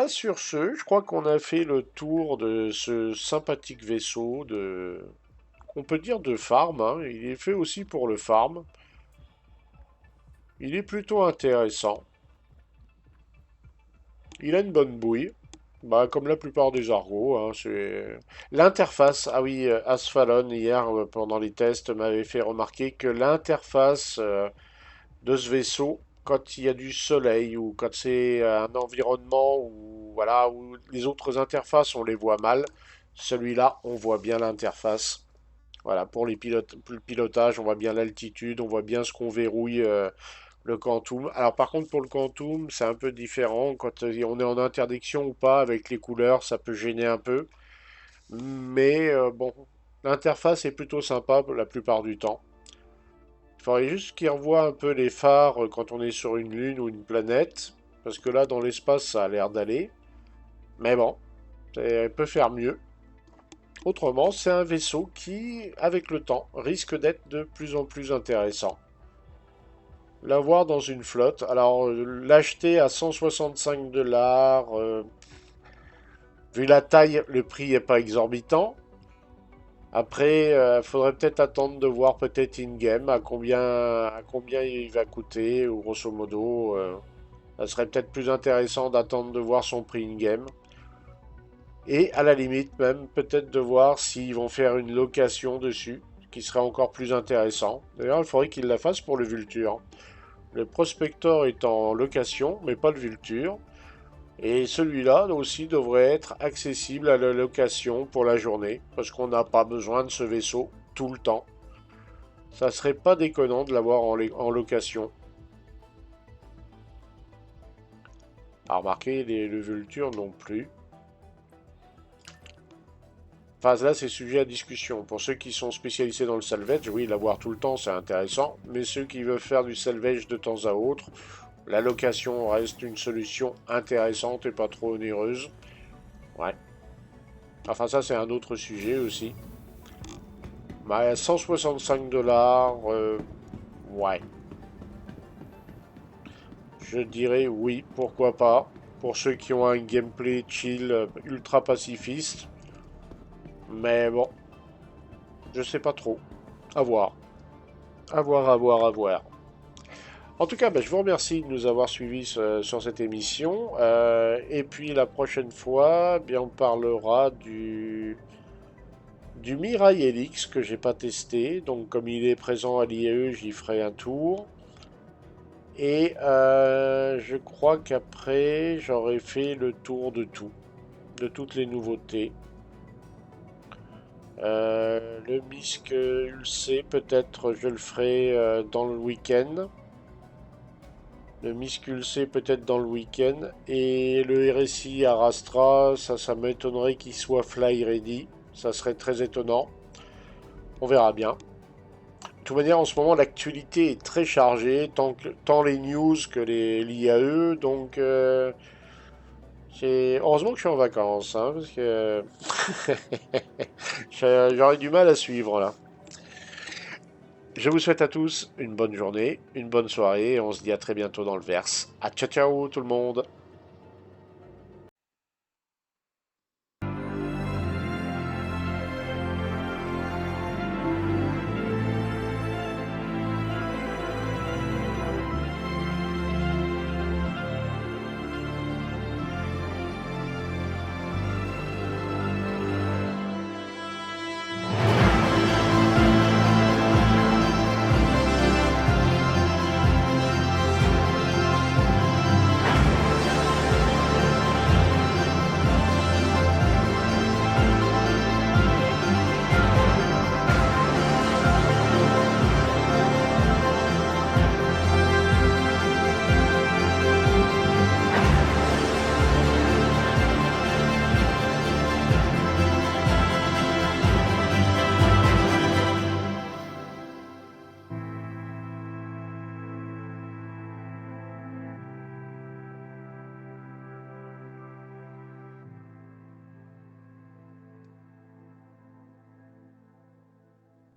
Sur ce, je crois qu'on a fait le tour de ce sympathique vaisseau on peut dire de farm. Hein. Il est fait aussi pour le farm. Il est plutôt intéressant. Il a une bonne bouille. Comme la plupart des Argos. Hein, l'interface, ah oui, Asphallon, hier, pendant les tests, m'avait fait remarquer que l'interface de ce vaisseau, quand il y a du soleil ou quand c'est un environnement où, voilà, où les autres interfaces, on les voit mal, celui-là, on voit bien l'interface. Voilà, pour le pilotage, on voit bien l'altitude, on voit bien ce qu'on verrouille le Quantum. Alors par contre pour le Quantum, c'est un peu différent. Quand on est en interdiction ou pas avec les couleurs, ça peut gêner un peu. Mais bon, l'interface est plutôt sympa la plupart du temps. Il faudrait juste qu'il revoie un peu les phares quand on est sur une lune ou une planète. Parce que là, dans l'espace, ça a l'air d'aller. Mais bon, ça peut faire mieux. Autrement, c'est un vaisseau qui, avec le temps, risque d'être de plus en plus intéressant. L'avoir dans une flotte. Alors, l'acheter à 165 $, vu la taille, le prix n'est pas exorbitant. Après, faudrait peut-être attendre de voir peut-être in-game à combien il va coûter, ou grosso modo. Ça serait peut-être plus intéressant d'attendre de voir son prix in-game. Et à la limite même, peut-être de voir s'ils vont faire une location dessus, qui serait encore plus intéressant. D'ailleurs, il faudrait qu'ils la fassent pour le Vulture. Le Prospector est en location, mais pas le Vulture. Et celui-là aussi devrait être accessible à la location pour la journée, parce qu'on n'a pas besoin de ce vaisseau tout le temps. Ça serait pas déconnant de l'avoir en location. À remarquer, le Vulture non plus. Enfin, là, c'est sujet à discussion. Pour ceux qui sont spécialisés dans le salvage, oui, l'avoir tout le temps, c'est intéressant. Mais ceux qui veulent faire du salvage de temps à autre, la location reste une solution intéressante et pas trop onéreuse. Ouais. Enfin, ça, c'est un autre sujet aussi. 165 $, ouais. Je dirais oui, pourquoi pas. Pour ceux qui ont un gameplay chill, ultra pacifiste. Mais bon, je sais pas trop. À voir. À voir, à voir, à voir. En tout cas, je vous remercie de nous avoir suivis sur cette émission. Et puis la prochaine fois, on parlera du Mirai Helix que j'ai pas testé. Donc comme il est présent à l'IAE, j'y ferai un tour. Et je crois qu'après, j'aurai fait le tour de tout, de toutes les nouveautés. Le MISC Ulcé, peut-être je le ferai dans le week-end. Le MISC Ulcé, peut-être dans le week-end. Et le RSI à Rastra, ça m'étonnerait qu'il soit fly ready. Ça serait très étonnant. On verra bien. De toute manière, en ce moment, l'actualité est très chargée, tant les news que l'IAE. Donc, heureusement que je suis en vacances, hein, parce que j'aurais du mal à suivre là. Je vous souhaite à tous une bonne journée, une bonne soirée, et on se dit à très bientôt dans le verse. À ciao ciao tout le monde!